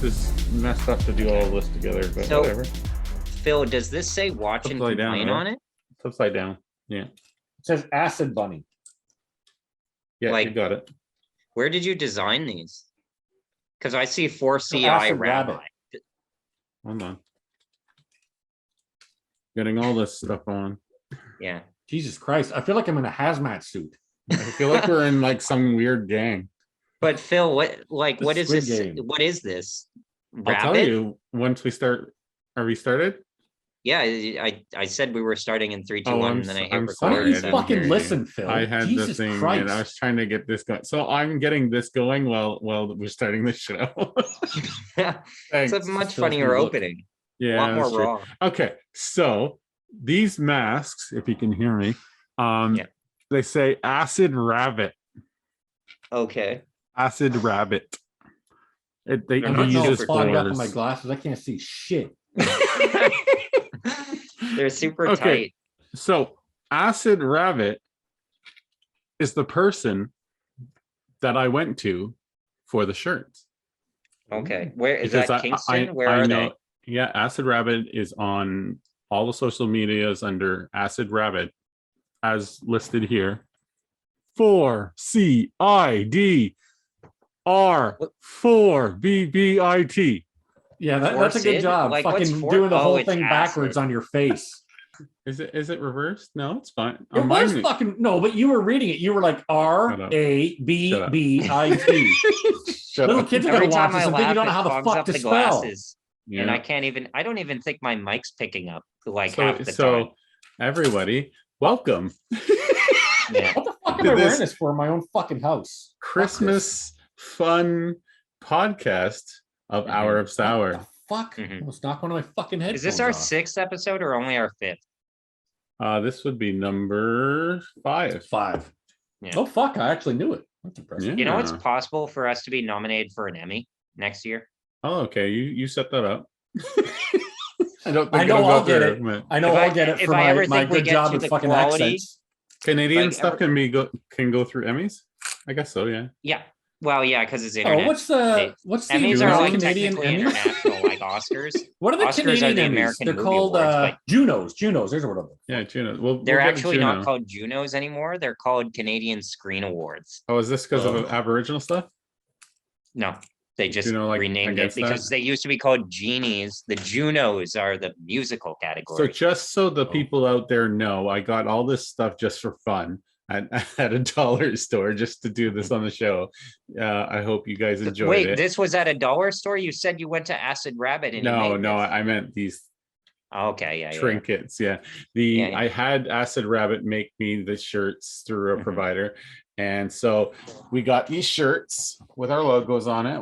This is messed up to do all this together, but So, whatever. Phil, does this say watch and Upside down, complain right? on it? It's upside down. Yeah. It says Acid Bunny. Yeah, you Like- got it. Where did you design these? Because I see 4CI Acid Rabbi. Rabbit. Hold on. Getting all this stuff on. Yeah. Jesus Christ. I feel like I'm in a hazmat suit. I feel like we're in like some weird gang. But Phil, what is Squid this? Game. What is this? I'll tell Rabbit? you once we start. Are we started? Yeah, I said we were starting in 3, 2, Oh, 1, I'm and then I s- hit I'm Why record. don't sorry, you I didn't fucking hear you. listen, Phil? I had Jesus the thing Christ. and I was trying to get this going. So I'm getting this going while we're starting the show. Yeah, it's Thanks. a much Phil's funnier gonna look. opening. Yeah, a lot more that's true. raw. Okay, so these masks, if you can hear me, Yeah. they say acid rabbit. Okay. Acid rabbit. They They're I'm not getting all super use fogged up in my spores. glasses. I can't see shit. They're super Okay. tight. So acid rabbit is the person that I went to for the shirts. Okay. Where is Because that? Kingston? Where are they? Yeah, Acid Rabbit is on all the social medias under Acid Rabbit, as listed here. 4CIDR4BBIT. Yeah, that's a good Forcid? job. Like, what's Fucking for- doing the oh, whole it's thing backwards acid. on your face. Is it reversed? No, it's fine. It On was mine- fucking no, but you were reading it. You were like RABBIT. Shut Little up. kids are Every gonna watch time I this and think you laugh, don't know it how the fogs fuck up to the spell. glasses. Yeah. And I don't even think my mic's picking up like half the time. So everybody, welcome. Yeah. What the fuck am To I this wearing this for in my own fucking house? Fuck Christmas fun podcast of Mhm. Hour of this. Sour. What the fuck? Mhm. Almost knock one of my fucking headphones Is this our off. 6th episode or only our 5th? This would be number 5. 5. Yeah. Oh fuck! I actually knew it. That's impressive. Yeah. You know, it's possible for us to be nominated for an Emmy next year. Oh, okay. You set that up. I don't I think know it'll go I'll get through, it. but I know If I'll I- get it if for I ever my think we good get job to with the fucking quality- accents. Canadian Like, stuff can go through Emmys. I guess so. Yeah. Yeah. Well, yeah, because it's Oh, internet. what's the Emmys are like Canadian technically Emmys? international, like Oscars. What are the Oscars are Canadian the Emmys? American They're Movie called Awards, but- Junos. Junos. There's what. Yeah, Juno. We'll They're get a actually Juno. not called Junos anymore. They're called Canadian Screen Awards. Oh, is this because Oh. of Aboriginal stuff? No, they just Juno, like, renamed it against because that? they used to be called Genies. The Junos are the musical So category. just so the Oh. people out there know, I got all this stuff just for fun at, at a dollar store just to do this on the show. I hope you guys enjoyed Wait, it. this was at a dollar store? You said you went to Acid Rabbit and you No, made no, this. I meant these Okay, yeah, yeah. trinkets. Yeah. Yeah. I had Acid Rabbit make me the shirts through a Mhm. provider. And so we got these shirts with our logos on it,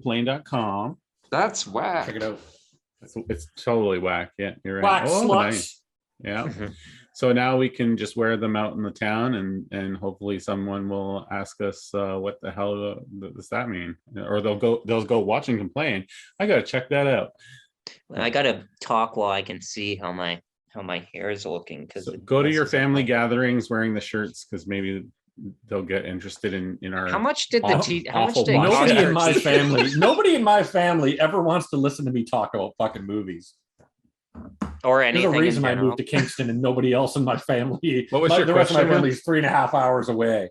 watchingcomplain.com. That's whack. Check it out. It's totally whack. Yeah, you're right. Whack Oh, sluts. nice. Yeah. Mhm. So now we can just wear them out in the town, and hopefully someone will ask us what the hell does that mean, or they'll go watch and complain. I gotta check that out. I gotta talk while I can see how my hair is looking. Because So go to your family gatherings wearing the shirts, because maybe they'll get interested in our. How much did the Awful- how much awful did podcast. Nobody in Oscars- my family, nobody in my family ever wants to listen to me talk about fucking movies. or There's anything a in reason I general? moved to Kingston and nobody else in my family. What was the your rest of my question, family is 3.5 hours away.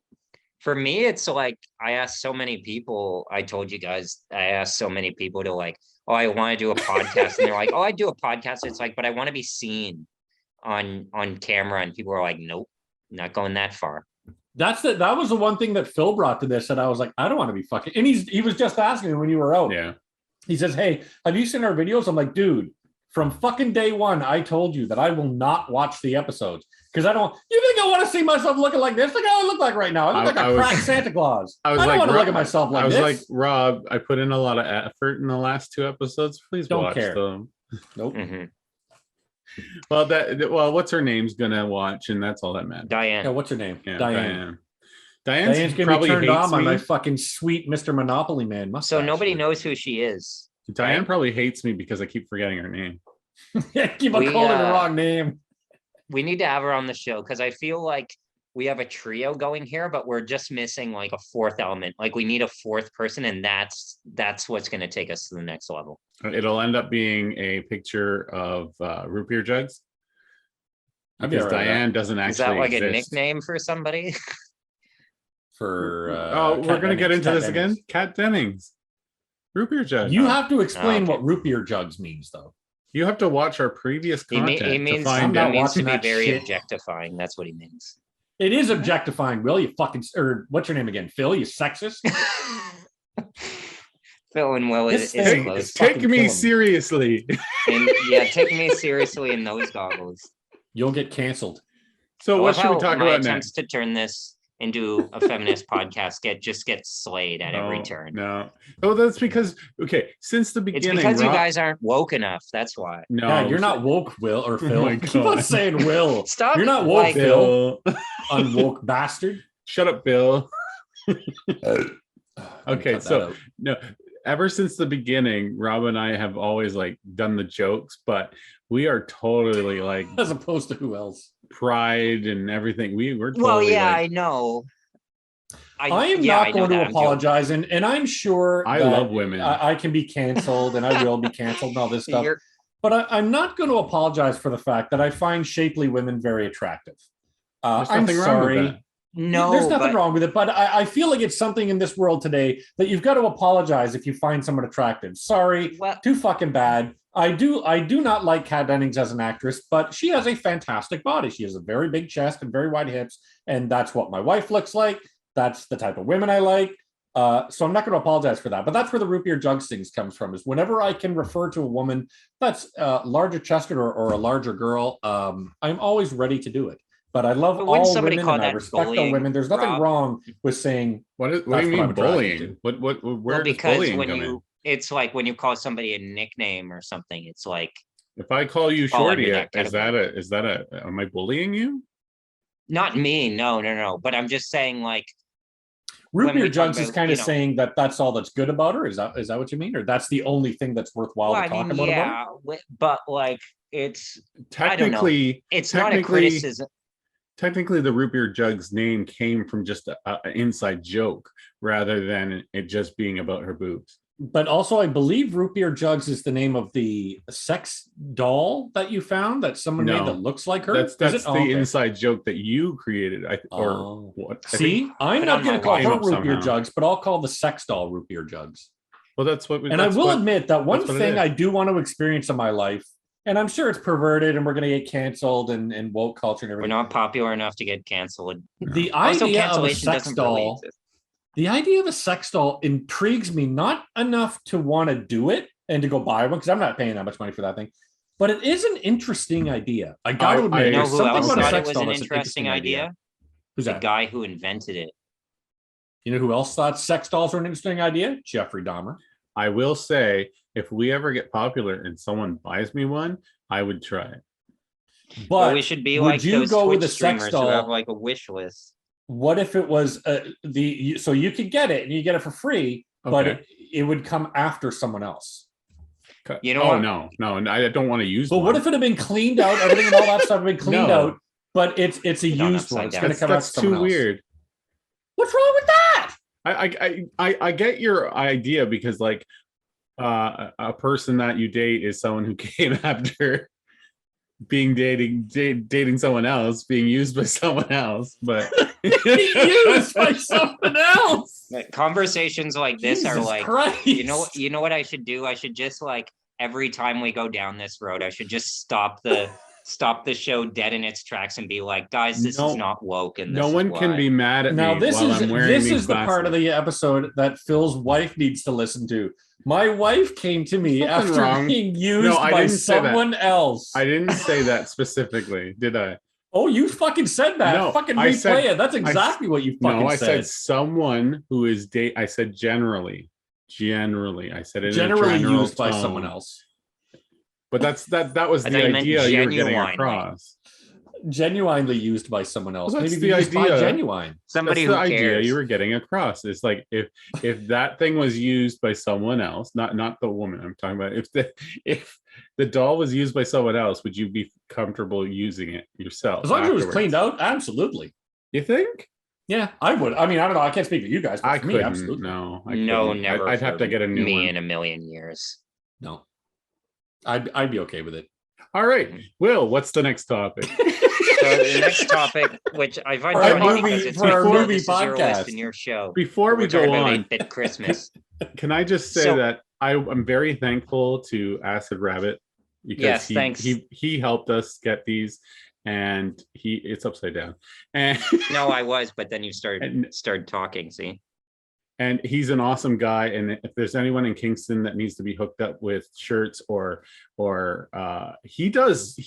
For me, it's like I asked so many people. I told you guys, I asked so many people to like, oh, I want to do a podcast, and they're like, oh, I do a podcast. It's like, but I want to be seen on camera, and people are like, nope, not going that far. That was the one thing that Phil brought to this, and I was like, I don't want to be fucking. And he was just asking me when you were out. Yeah. He says, hey, have you seen our videos? I'm like, dude, from fucking day one, I told you that I will not watch the episodes because I don't. You think I want to see myself looking like this? Look how I look like right now. I look like I a was- cracked Santa Claus. I I, was don't like, want to Rob- look at myself like I was this. like, Rob, I put in a lot of effort in the last 2 episodes. Please Don't watch care. them. nope. Mhm. Well, what's her name's gonna watch, and that's all that matters. Yeah, Diane, what's her name? Yeah, Diane. Diane's Diane's gonna probably be turned hates on by me. my fucking sweet Mr. Monopoly man mustache. so nobody knows who she is. Diane right? probably hates me because I keep forgetting her name. Keep on We, calling her the wrong name. We need to have her on the show because I feel like we have a trio going here, but we're just missing like a fourth element. Like we need a fourth person, and that's what's going to take us to the next level. It'll end up being a picture of root beer jugs. Because Diane doesn't actually Is that like exist. a nickname for somebody? For we're going to get into this again. Kat Dennings. Root beer jug. You have to explain what root beer jugs means, though. You have to watch our previous content He means, to find he out. means to be very objectifying. That's what he means. It is objectifying, Will. You fucking, or what's your name again? Phil, you sexist? Phil and Will is close. Take me seriously. And, yeah, take me seriously in those goggles. You'll get canceled. So what should we talk about attempts next? To turn this into a feminist podcast get slayed at every turn. No. Oh, that's because since the beginning. It's because you guys aren't woke enough. That's why. No, yeah, you're not woke, Will or Phil. Oh Keep on saying Will. Stop. You're not woke, Phil. Unwoke bastard. Shut up, Bill. Okay, so no. Ever since the beginning, Rob and I have always like done the jokes, but we are totally like as opposed to who else? Pride and everything. We're totally, well, yeah, like, I know. I am not going to apologize, and I'm sure I love women. I can be canceled, and I will be canceled, and all this stuff. But I'm not going to apologize for the fact that I find shapely women very attractive. I'm sorry. No, there's nothing wrong with it, but I feel like it's something in this world today that you've got to apologize if you find someone attractive. Sorry, too fucking bad. I do not like Kat Dennings as an actress, but she has a fantastic body. She has a very big chest and very wide hips, and that's what my wife looks like. That's the type of women I like. So I'm not going to apologize for that. But that's where the root beer jugs things comes from, is whenever I can refer to a woman that's larger chested or a larger girl, I'm always ready to do it. But I love all women and I respect all women. There's nothing wrong with saying what do you mean bullying? Where does bullying come in? It's like when you call somebody a nickname or something. It's like if I call you Shorty, is that am I bullying you? Not me, no. But I'm just saying, like, root beer jugs is kind of saying that that's all that's good about her. Is that what you mean, or that's the only thing that's worthwhile to talk about? Yeah, but like it's technically it's not a criticism. Technically, the root beer jugs name came from just an inside joke rather than it just being about her boobs. But also, I believe root beer jugs is the name of the sex doll that you found that someone made that looks like her. That's the inside joke that you created. I'm not going to call her root beer jugs, but I'll call the sex doll root beer jugs. Well, that's what. And I will admit that one thing I do want to experience in my life, and I'm sure it's perverted, and we're going to get canceled and woke culture and everything. We're not popular enough to get canceled. The idea of a sex doll. The idea of a sex doll intrigues me, not enough to want to do it and to go buy one, because I'm not paying that much money for that thing. But it is an interesting idea. I got to admit, you know who else thought it was an interesting idea? Who's that? The guy who invented it. You know who else thought sex dolls were an interesting idea? Jeffrey Dahmer. I will say, if we ever get popular and someone buys me one, I would try it. But we should be like those Twitch streamers who have like a wish list. What if it was so you could get it and you get it for free, but it would come after someone else? You know? No, I don't want to use. But what if it had been cleaned out? Everything and all that stuff had been cleaned out, but it's a used one. It's going to come out. That's too weird. What's wrong with that? I get your idea, because like a person that you date is someone who came after dating someone else, being used by someone else, but used by someone else. Conversations like this are like, Christ. you know what I should do? I should just like every time we go down this road, I should just stop the show dead in its tracks and be like, guys, this is not woke. And no one can be mad at me. This is the part of the episode that Phil's wife needs to listen to. My wife came to me after being used by someone else. I didn't say that specifically, did I? Oh, you fucking said that. No, fucking replay it. That's exactly what you fucking said. No, I said someone who is I said generally. I said it generally in a used by someone else. But that was the idea you were getting across. Genuinely used by someone else. Well, maybe the idea. Genuine. Somebody that's who the cares. idea you were getting across. It's like if that thing was used by someone else, not the woman I'm talking about. If the doll was used by someone else, would you be comfortable using it yourself? As long as it was cleaned out, absolutely. You think? Yeah, I would. I mean, I don't know. I can't speak for you guys, but I for me, couldn't. absolutely. No, I No, couldn't. never. I'd have to get a new me one. in a million years. No, I'd be okay with it. All right, Will. What's the next topic? So the next topic, which I find For our funny movie- because it's for our before movie this is your list podcast. and your show. Before we We're talking go about on, 8-Bit Christmas. can I just say that I'm very thankful to Acid Rabbit because Yes, thanks. he helped us get these, and it's upside down. And No, I was, but then you started talking. See, and he's an awesome guy. And if there's anyone in Kingston that needs to be hooked up with shirts or he does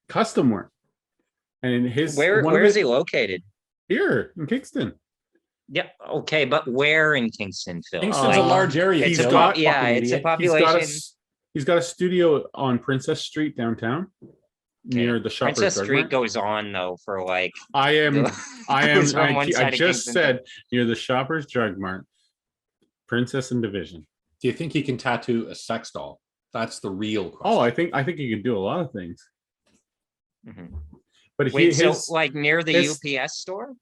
custom work. And where is he located? Here in Kingston. Yeah, okay, but where in Kingston, Phil? Kingston's a large area. It's Phil. it's a population. He's got a studio on Princess Street downtown, near the Shoppers Princess Drug Street Mart. goes on though for like. I just said near the Shoppers Drug Mart, Princess and Division. Do you think he can tattoo a sex doll? That's the real question. Oh, I think he can do a lot of things. Mm-hmm. But wait, so like near the UPS store?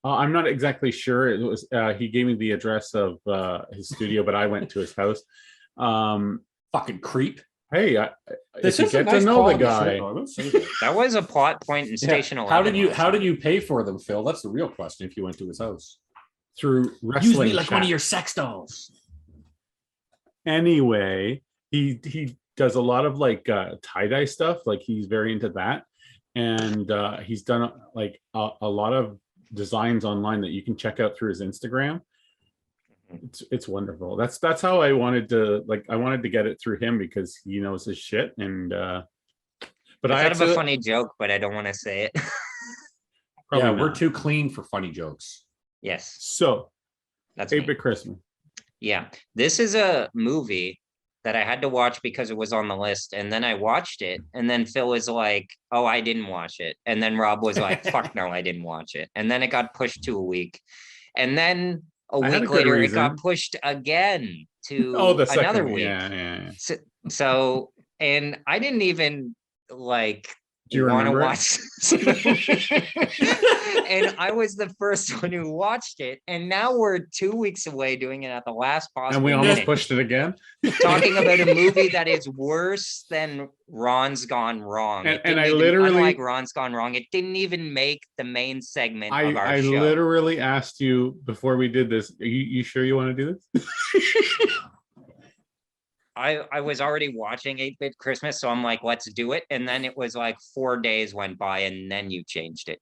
I'm not exactly sure. It was he gave me the address of his studio, but I went to his house. Fucking creep. Hey, this is get nice to know the guy. That was a plot point in Station 11. How did you pay for them, Phil? That's the real question. If you went to his house through wrestling, use me like one of your sex dolls. Anyway, he does a lot of like tie-dye stuff. Like he's very into that, and he's done like a lot of designs online that you can check out through his Instagram. It's wonderful. That's how I wanted to get it through him because he knows his shit. And but I thought of a funny joke, but I don't want to say it. Yeah, we're too clean for funny jokes. Yes. So that's 8-Bit Christmas. Yeah, this is a movie that I had to watch because it was on the list, and then I watched it, and then Phil was like, "Oh, I didn't watch it," and then Rob was like, "Fuck no, I didn't watch it," and then it got pushed to a week, and then a week later it got pushed again to another week. Yeah. So, and I didn't even like want to watch and I was the first one who watched it, and now we're 2 weeks away doing it at the last possible and we almost pushed it again, talking about a movie that is worse than Ron's Gone Wrong. And I literally, unlike Ron's Gone Wrong, it didn't even make the main segment of our show. I literally asked you before we did this, you sure you want to do this? I was already watching 8-Bit Christmas, so I'm like, let's do it. And then it was like 4 days went by, and then you changed it.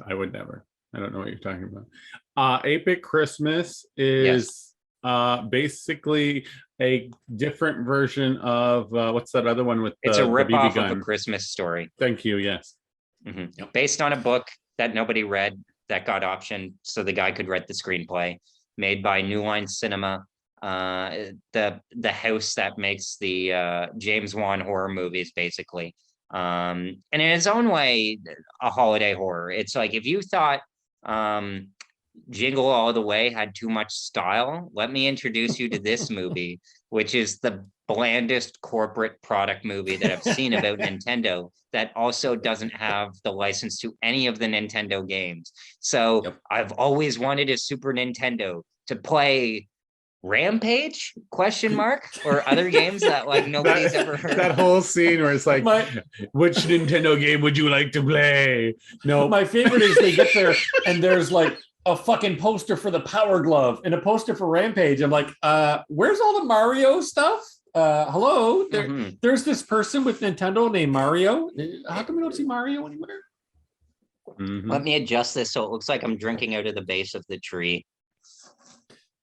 I would never. I don't know what you're talking about. 8-Bit Christmas is basically a different version of what's that other one with it's a ripoff of A Christmas Story. Thank you. Yes. Mm-hmm. Yep. Based on a book that nobody read that got optioned so the guy could write the screenplay, made by New Line Cinema. The house that makes the James Wan horror movies, basically, and in its own way a holiday horror. It's like if you thought Jingle All the Way had too much style, let me introduce you to this movie, which is the blandest corporate product movie that I've seen about Nintendo, that also doesn't have the license to any of the Nintendo games. So I've always wanted a Super Nintendo to play Rampage ? Or other games that like nobody's ever heard. That whole scene where it's like, which Nintendo game would you like to play? No, my favorite is they get there and there's like a fucking poster for the Power Glove and a poster for Rampage. I'm like, where's all the Mario stuff? Hello, there's this person with Nintendo named Mario. How come we don't see Mario anywhere? Mm-hmm. Let me adjust this so it looks like I'm drinking out of the base of the tree.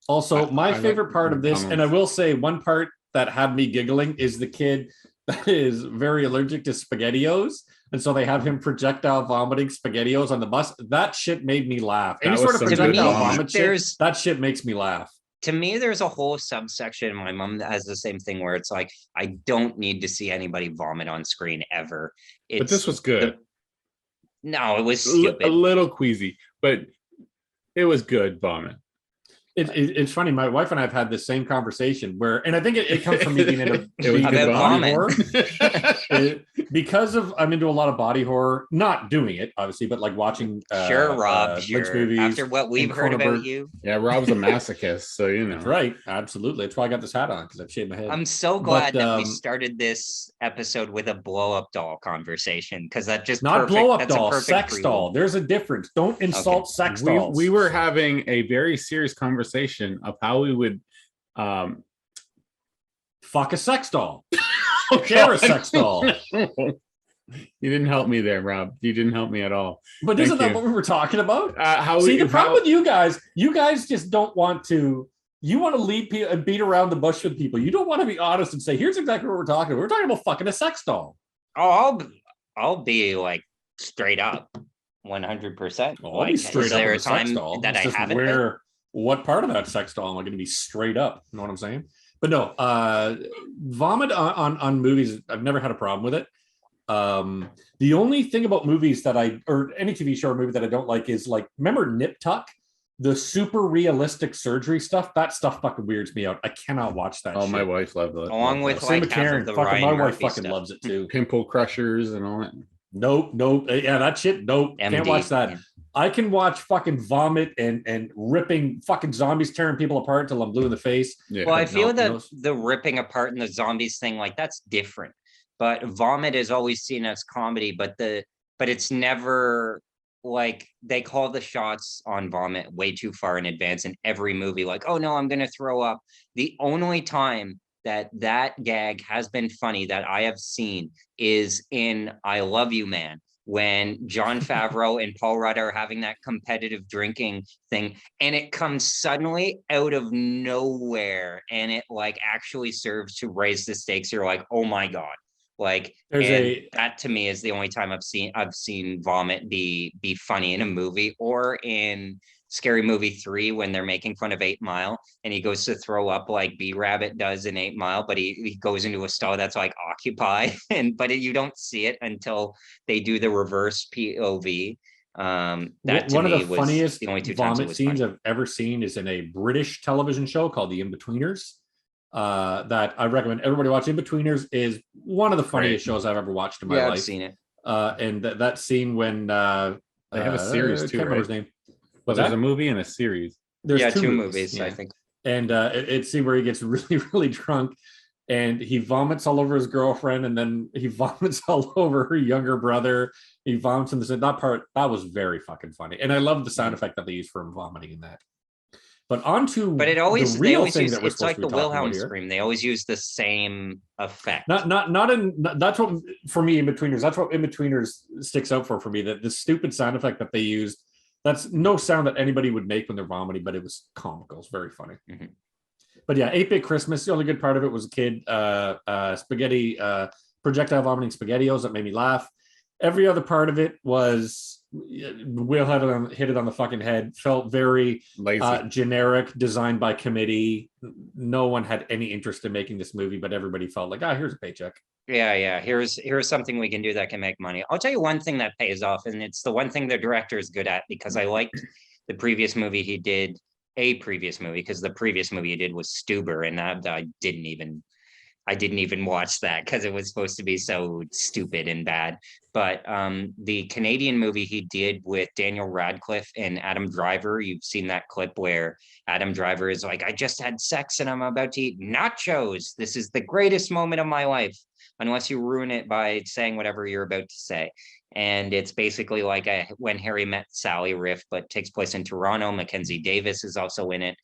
Also, my favorite part of this, and I will say one part that had me giggling, is the kid that is very allergic to SpaghettiOs. And so they have him projectile vomiting SpaghettiOs on the bus. That shit made me laugh. Any sort of projectile vomit shit, that shit makes me laugh. To me, there's a whole subsection. My mom has the same thing where it's like, I don't need to see anybody vomit on screen ever. But this was good. No, it was stupid. A little queasy, but it was good vomit. It's funny. My wife and I have had this same conversation where, and I think it comes from me being into body horror. Because of I'm into a lot of body horror, not doing it obviously, but like watching Rob, Lynch movies. After what we've heard about you, yeah, Rob's a masochist, so you know. That's right, absolutely. That's why I got this hat on because I've shaved my head. I'm so glad that we started this episode with a blow up doll conversation because that just not blow up doll, sex doll. There's a difference. Don't insult sex dolls. We were having a very serious conversation of how we would fuck a sex doll. Share a sex doll. You didn't help me there, Rob. You didn't help me at all. But isn't that what we were talking about? The problem with you guys just don't want to. You want to lead people and beat around the bush with people. You don't want to be honest and say, "Here's exactly what we're talking about." We're talking about fucking a sex doll. Oh, I'll be like straight up, 100%. I'll be straight up with a sex doll. That I haven't. What part of that sex doll am I going to be straight up? You know what I'm saying? But no, vomit on movies, I've never had a problem with it. The only thing about movies or any TV show or movie that I don't like is like, remember Nip Tuck? The super realistic surgery stuff, that stuff fucking weirds me out. I cannot watch that. Oh, my wife loved it. Along with like Karen, my wife fucking loves it too. Pimple crushers and all that. Nope. Yeah, that shit. Nope. MD. Can't watch that. Yeah. I can watch fucking vomit and ripping fucking zombies tearing people apart till I'm blue in the face. Yeah. Well, I feel that the ripping apart and the zombies thing, like that's different. But vomit is always seen as comedy, but it's never like they call the shots on vomit way too far in advance in every movie. Like, oh no, I'm gonna throw up. The only time that gag has been funny that I have seen is in I Love You Man, when Jon Favreau and Paul Rudd are having that competitive drinking thing, and it comes suddenly out of nowhere, and it like actually serves to raise the stakes. You're like, oh my God. Like that to me is the only time I've seen vomit be funny in a movie, or in Scary Movie 3 when they're making fun of 8 Mile and he goes to throw up like B-Rabbit does in 8 Mile, but he goes into a stall that's like occupied, but you don't see it until they do the reverse POV. That to one me of the funniest the only two vomit scenes I've ever seen is in a British television show called The In-Betweeners. That I recommend everybody watch. In-Betweeners is one of the funniest shows I've ever watched in my life. I've seen it. And that scene when they have a series too, right? His name. But there's a movie and a series. There's two movies, I think. And it's scene where he gets really, really drunk and he vomits all over his girlfriend, and then he vomits all over her younger brother. He vomits in that part. That was very fucking funny. And I love the sound effect that they use for him vomiting in that. But it always use, it's like the Wilhelm scream. They always use the same effect. That's what for me In-Betweeners. That's what In-Betweeners sticks out for me. That the stupid sound effect that they used. That's no sound that anybody would make when they're vomiting, but it was comical. It's very funny. Mm-hmm. But yeah, 8-Bit Christmas. The only good part of it was a kid spaghetti projectile vomiting SpaghettiOs that made me laugh. Every other part of it was Will hit it on the fucking head. Felt very generic, designed by committee. No one had any interest in making this movie, but everybody felt like, here's a paycheck. Yeah. Here's something we can do that can make money. I'll tell you one thing that pays off, and it's the one thing the director is good at, because I liked the previous movie he did. Because the previous movie he did was Stuber, and I didn't even watch that because it was supposed to be so stupid and bad. But the Canadian movie he did with Daniel Radcliffe and Adam Driver, you've seen that clip where Adam Driver is like, I just had sex and I'm about to eat nachos. This is the greatest moment of my life, unless you ruin it by saying whatever you're about to say. And it's basically like a When Harry Met Sally riff, but takes place in Toronto. Mackenzie Davis is also in it.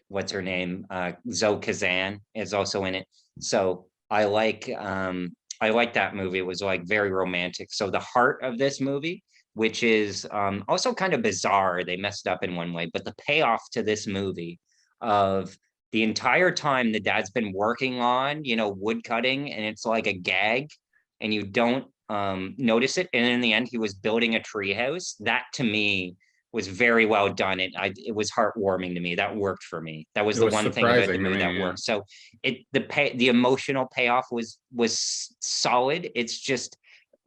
What's her name? Zoe Kazan is also in it. So I like that movie. It was like very romantic. So the heart of this movie, which is also kind of bizarre, they messed up in one way, but the payoff to this movie of the entire time the dad's been working on, wood cutting, and it's like a gag and you don't notice it. And in the end, he was building a treehouse. That to me was very well done. It was heartwarming to me. That worked for me. That was the one thing about the movie that worked. So the emotional payoff was solid. It's just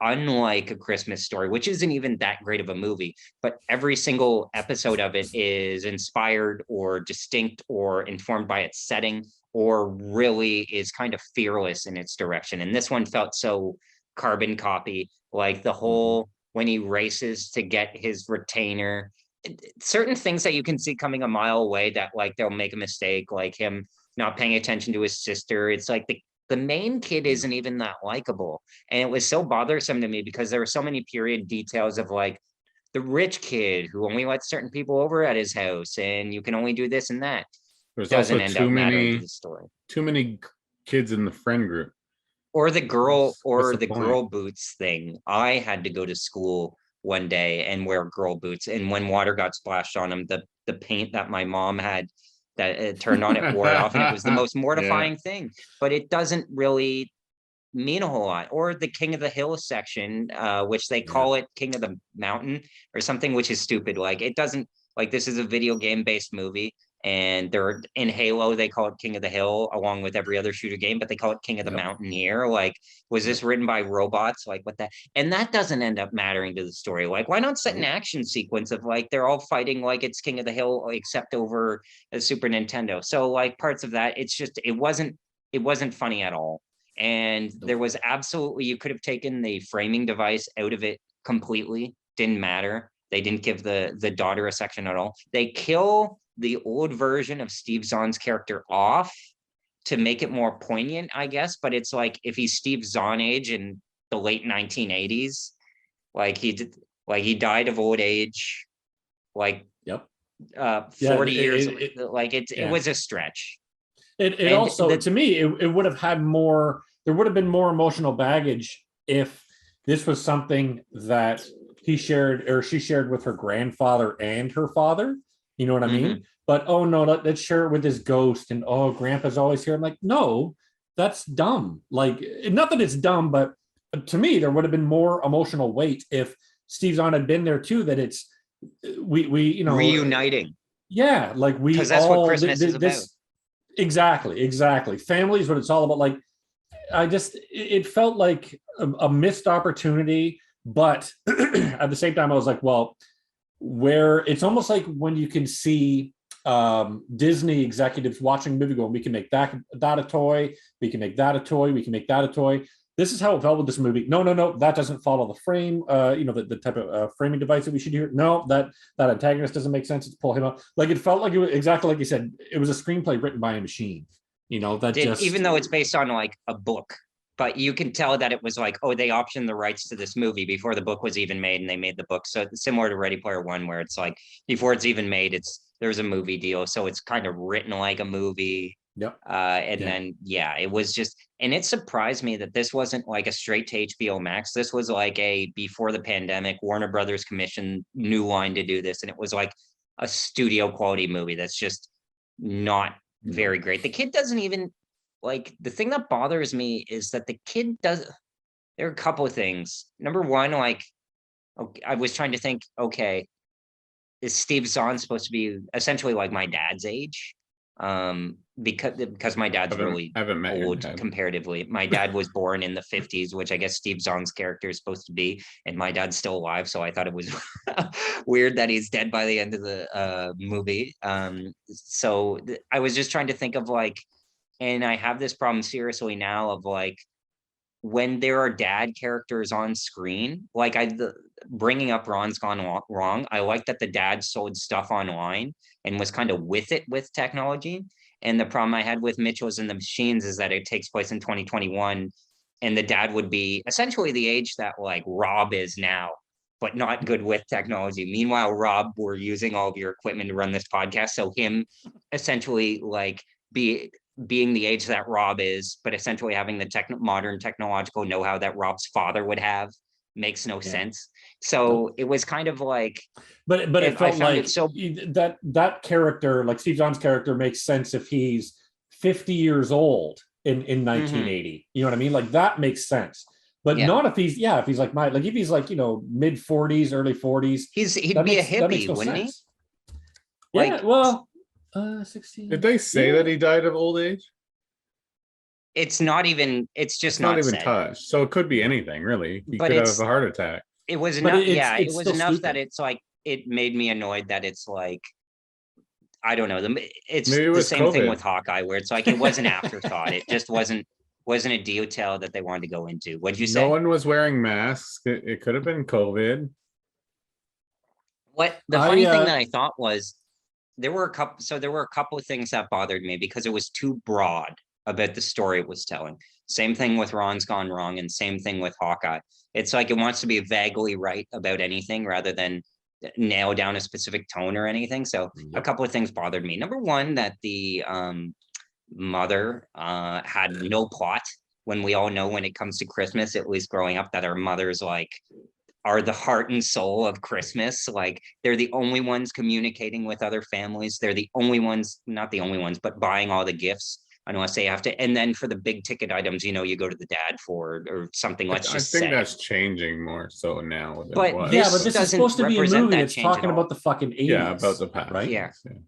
unlike A Christmas Story, which isn't even that great of a movie, but every single episode of it is inspired or distinct or informed by its setting, or really is kind of fearless in its direction. And this one felt so carbon copy, like the whole when he races to get his retainer, certain things that you can see coming a mile away that like they'll make a mistake, like him not paying attention to his sister. It's like the main kid isn't even that likable. And it was so bothersome to me because there were so many period details of like the rich kid who only lets certain people over at his house and you can only do this and that. There's Doesn't also end up mattering to the story. Too many kids in the friend group. Or the girl or the point? girl boots thing. I had to go to school one day and wear girl boots. And when water got splashed on them, the paint that my mom had that it turned on, it wore it off, and it was the most mortifying thing. But it doesn't really mean a whole lot. Or the King of the Hill section, which they call it King of the Mountain or something, which is stupid. Like it doesn't, like this is a video game based movie, and they're in Halo, they call it King of the Hill along with every other shooter game, but they call it King of the Mountain here. Like, was this written by robots? Like what that, and that doesn't end up mattering to the story. Like, why not set an action sequence of like they're all fighting like it's King of the Hill, except over a Super Nintendo? So like parts of that, it's just it wasn't funny at all. And there was absolutely, you could have taken the framing device out of it completely. Didn't matter. They didn't give the daughter a section at all. They kill the old version of Steve Zahn's character off to make it more poignant, I guess. But it's like if he's Steve Zahn age in the late 1980s, like he died of old age, like 40 years. It was a stretch. It also, to me, it would have had more. There would have been more emotional baggage if this was something that he shared or she shared with her grandfather and her father. You know what I mean? But oh no, let's share it with his ghost. And oh, grandpa's always here. I'm like, no, that's dumb. Like, not that it's dumb, but to me, there would have been more emotional weight if Steve Zahn had been there too. That it's we reuniting. Yeah, like we, because that's what Christmas is about. Exactly. Family is what it's all about. Like, it felt like a missed opportunity, but at the same time, I was like, well, where it's almost like when you can see Disney executives watching a movie going, we can make that a toy, we can make that a toy, we can make that a toy. This is how it felt with this movie. No, that doesn't follow the frame. The type of framing device that we should hear. No, that antagonist doesn't make sense. Let's pull him up. Like, it felt like it was exactly like you said. It was a screenplay written by a machine. Even though it's based on like a book, but you can tell that it was like, oh, they optioned the rights to this movie before the book was even made, and they made the book. So it's similar to Ready Player One, where it's like before it's even made, there's a movie deal, so it's kind of written like a movie. Then it was just, and it surprised me that this wasn't like a straight to HBO Max. This was like a before the pandemic Warner Brothers commissioned New Line to do this, and it was like a studio quality movie that's just not very great. The kid doesn't even, like, the thing that bothers me is that the kid does. There are a couple of things. Number one, like, okay, I was trying to think, okay, is Steve Zahn supposed to be essentially like my dad's age? Because my dad's really old comparatively. My dad was born in the 50s, which I guess Steve Zahn's character is supposed to be, and my dad's still alive, so I thought it was weird that he's dead by the end of the movie. So I was just trying to think of like, and I have this problem seriously now of like, when there are dad characters on screen, like bringing up Ron's Gone Wrong, I like that the dad sold stuff online and was kind of with it with technology. And the problem I had with Mitchell's and the Machines is that it takes place in 2021, and the dad would be essentially the age that like Robb is now, but not good with technology. Meanwhile, Robb, we're using all of your equipment to run this podcast. So him essentially like being the age that Robb is, but essentially having the modern technological know-how that Robb's father would have makes no sense. So it was kind of like, but it felt like that character, like Steve Zahn's character, makes sense if he's 50 years old in 1980. You know what I mean? Like, that makes sense. But not if he's if he's like if he's like, mid 40s, early 40s, he'd be a hippie, wouldn't he? Yeah, like, well, 16. Did they say that he died of old age? it's not even, it's just It's not even said. touched. So it could be anything, really. He could have a heart attack. It was But enough. it's It was still enough stupid. that it's like, it made me annoyed that it's like, I don't know. It's Maybe it the was same thing COVID. with Hawkeye, where it's like, it was an afterthought. It just wasn't a detail that they wanted to go into. What'd you say? No one was wearing masks. It could have been COVID. What the funny thing that I thought was, there were a couple of things that bothered me because it was too broad about the story it was telling. Same thing with Ron's Gone Wrong, and same thing with Hawkeye. It's like it wants to be vaguely right about anything rather than nail down a specific tone or anything. So a couple of things bothered me. Number one, that the mother had no plot, when we all know when it comes to Christmas, at least growing up, that our mothers like are the heart and soul of Christmas. Like, they're the only ones communicating with other families. They're the only ones, not the only ones, but buying all the gifts, unless they have to. And then for the big ticket items, you go to the dad for, or something. I think that's changing more so now. But this is supposed to be a movie that's talking about the fucking 80s. Yeah, about the past, right?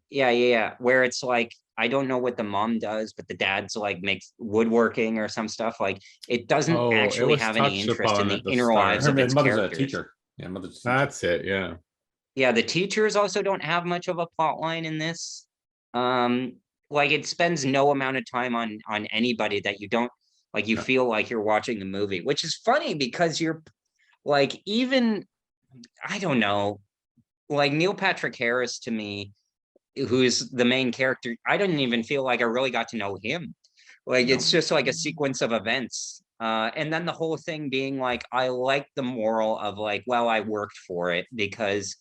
Yeah. Where it's like, I don't know what the mom does, but the dad's like makes woodworking or some stuff. Like, it doesn't actually have any interest in the inner lives of its characters. A teacher. Yeah, mother's a teacher. That's it. Yeah. Yeah, the teachers also don't have much of a plot line in this. Like, it spends no amount of time on anybody that you don't like. You feel like you're watching the movie, which is funny because you're like, even, I don't know, like Neil Patrick Harris to me, who's the main character, I didn't even feel like I really got to know him. Like, it's just like a sequence of events. And then the whole thing being like, I like the moral of like, well, I worked for it, because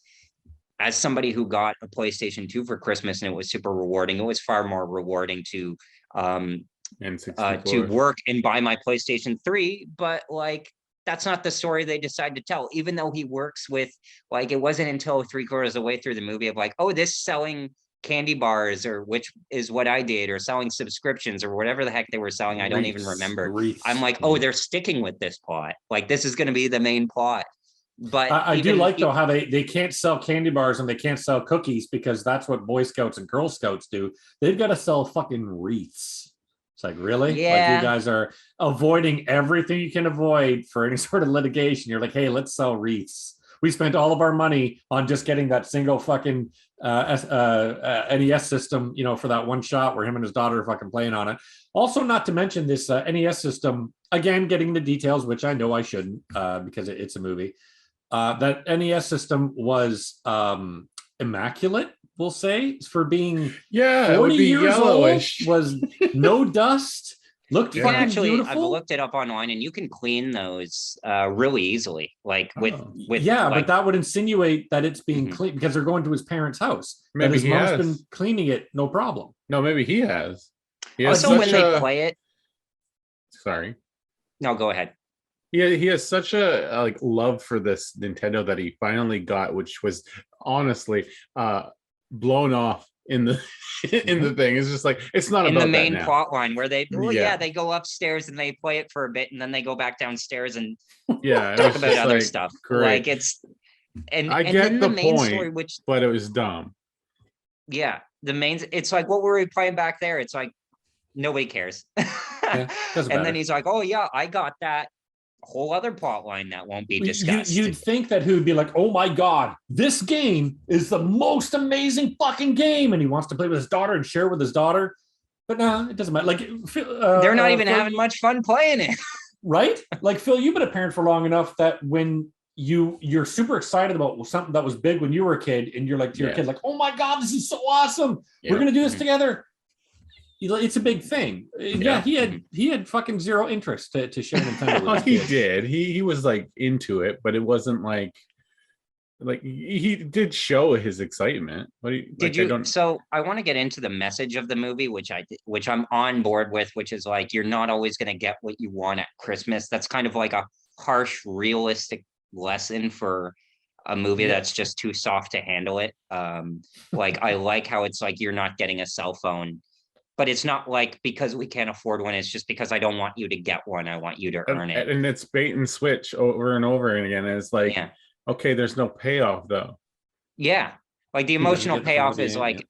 as somebody who got a PlayStation 2 for Christmas and it was super rewarding, it was far more rewarding to work and buy my PlayStation 3. But like, that's not the story they decide to tell, even though he works with, like, it wasn't until 3/4 of the way through the movie of like, oh, this selling candy bars, or which is what I did, or selling subscriptions or whatever the heck they were selling. I don't even remember. I'm like, oh, they're sticking with this plot. Like, this is going to be the main plot. But I do like though how they can't sell candy bars and they can't sell cookies, because that's what Boy Scouts and Girl Scouts do. They've got to sell fucking wreaths. It's like, really? Yeah. Like, you guys are avoiding everything you can avoid for any sort of litigation. You're like, hey, let's sell wreaths. We spent all of our money on just getting that single fucking NES system, for that one shot where him and his daughter are fucking playing on it. Also, not to mention this NES system, again, getting the details, which I know I shouldn't, because it's a movie. That NES system was immaculate, we'll say, for being 40 years yellowish. Old, was no dust, looked fucking beautiful. I've looked it up online, and you can clean those really easily, like with but that would insinuate that it's being clean, because they're going to his parents' house. Maybe his mom's been cleaning it, no problem. No, maybe he has. Also, when they play it, sorry. No, go ahead. Yeah, he has such a love for this Nintendo that he finally got, which was honestly blown off in the in the thing. It's just like, it's not in about the main that plot line where they they go upstairs and they play it for a bit, and then they go back downstairs and talk about other stuff. Great. Like, it's I get the main point, story, but it was dumb. Yeah, it's like, what were we playing back there? It's like, nobody cares. And then he's like, oh yeah, I got that whole other plot line that won't be discussed. You'd think that he would be like, oh my god, this game is the most amazing fucking game, and he wants to play with his daughter and share with his daughter. But no, it doesn't matter. Like, they're not even having much fun playing it. Right? Like, Phil, you've been a parent for long enough that when you're super excited about something that was big when you were a kid, and you're like to your kid, like, oh my god, this is so awesome. We're gonna do this together. It's a big thing. Yeah, he had fucking zero interest to share Nintendo with he did. He was like into it, but it wasn't like he did show his excitement. But So I want to get into the message of the movie, which I'm on board with, which is like, you're not always going to get what you want at Christmas. That's kind of like a harsh, realistic lesson for a movie that's just too soft to handle it. Like, I like how it's like, you're not getting a cell phone. But it's not like because we can't afford one. It's just because I don't want you to get one. I want you to earn it. And it's bait and switch over and over again. And it's like, okay, there's no payoff though. Yeah. Like, the emotional payoff is like,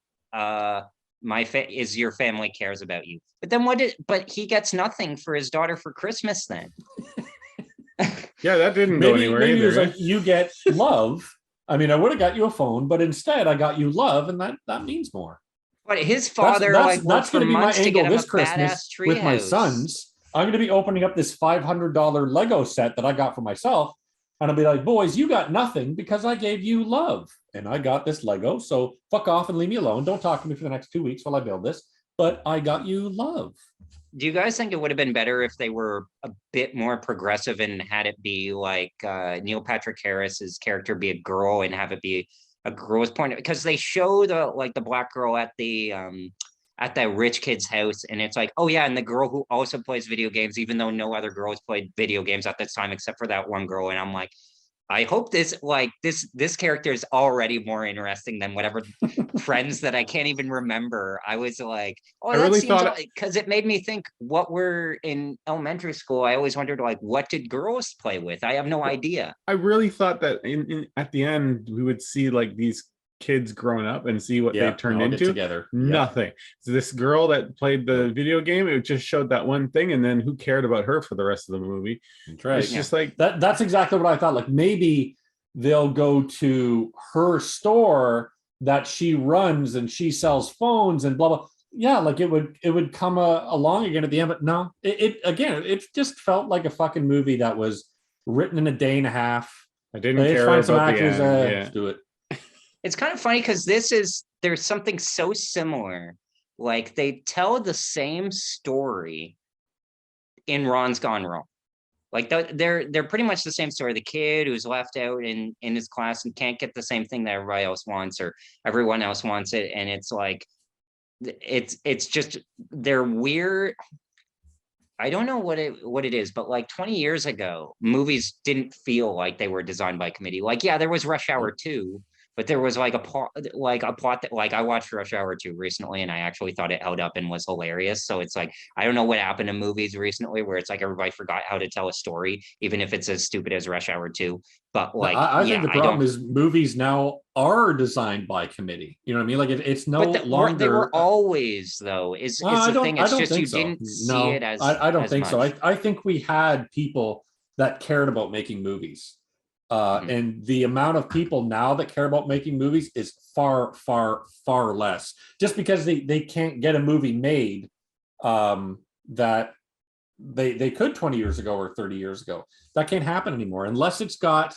is your family cares about you. But then but he gets nothing for his daughter for Christmas then. Yeah, that didn't go anywhere maybe either. It was like, you get love. I mean, I would have got you a phone, but instead I got you love, and that means more. But his father that's going to be my angle this Christmas with my sons. I'm going to be opening up this $500 Lego set that I got for myself, and I'll be like, boys, you got nothing because I gave you love, and I got this Lego. So fuck off and leave me alone. Don't talk to me for the next 2 weeks while I build this. But I got you love. Do you guys think it would have been better if they were a bit more progressive and had it be like Neil Patrick Harris's character be a girl and have it be a girl's point? Because they show the black girl at the rich kid's house, and it's like, oh yeah, and the girl who also plays video games, even though no other girls played video games at this time except for that one girl. And I'm like, I hope this character is already more interesting than whatever friends that I can't even remember. I was like, oh, that really seems because it made me think what we're in elementary school. I always wondered, like, what did girls play with? I have no idea. I really thought that at the end we would see like these kids growing up and see what they turned into together. Nothing. So this girl that played the video game, it just showed that one thing, and then who cared about her for the rest of the movie? That's right. It's just like that's exactly what I thought. Like, maybe they'll go to her store that she runs and she sells phones and blah blah. Yeah, like it would come along again at the end, but no, it just felt like a fucking movie that was written in a day and a half. I didn't care about the end. Let's do it. It's kind of funny because there's something so similar. Like, they tell the same story in Ron's Gone Wrong. Like, they're pretty much the same story. The kid who's left out in his class and can't get the same thing that everybody else wants, or everyone else wants it. And it's like, it's just, they're weird. I don't know what it is, but like 20 years ago, movies didn't feel like they were designed by committee. Like, yeah, there was Rush Hour 2. But there was like a plot that, like, I watched Rush Hour 2 recently, and I actually thought it held up and was hilarious. So it's like, I don't know what happened to movies recently where it's like everybody forgot how to tell a story, even if it's as stupid as Rush Hour 2. But like, I think the problem is movies now are designed by committee. You know what I mean? Like, it's no longer. They were always, though. Is the thing? It's just you didn't see it as. I don't think so. I think we had people that cared about making movies. And the amount of people now that care about making movies is far, far, far less. Just because they can't get a movie made that they could 20 years ago or 30 years ago. That can't happen anymore unless it's got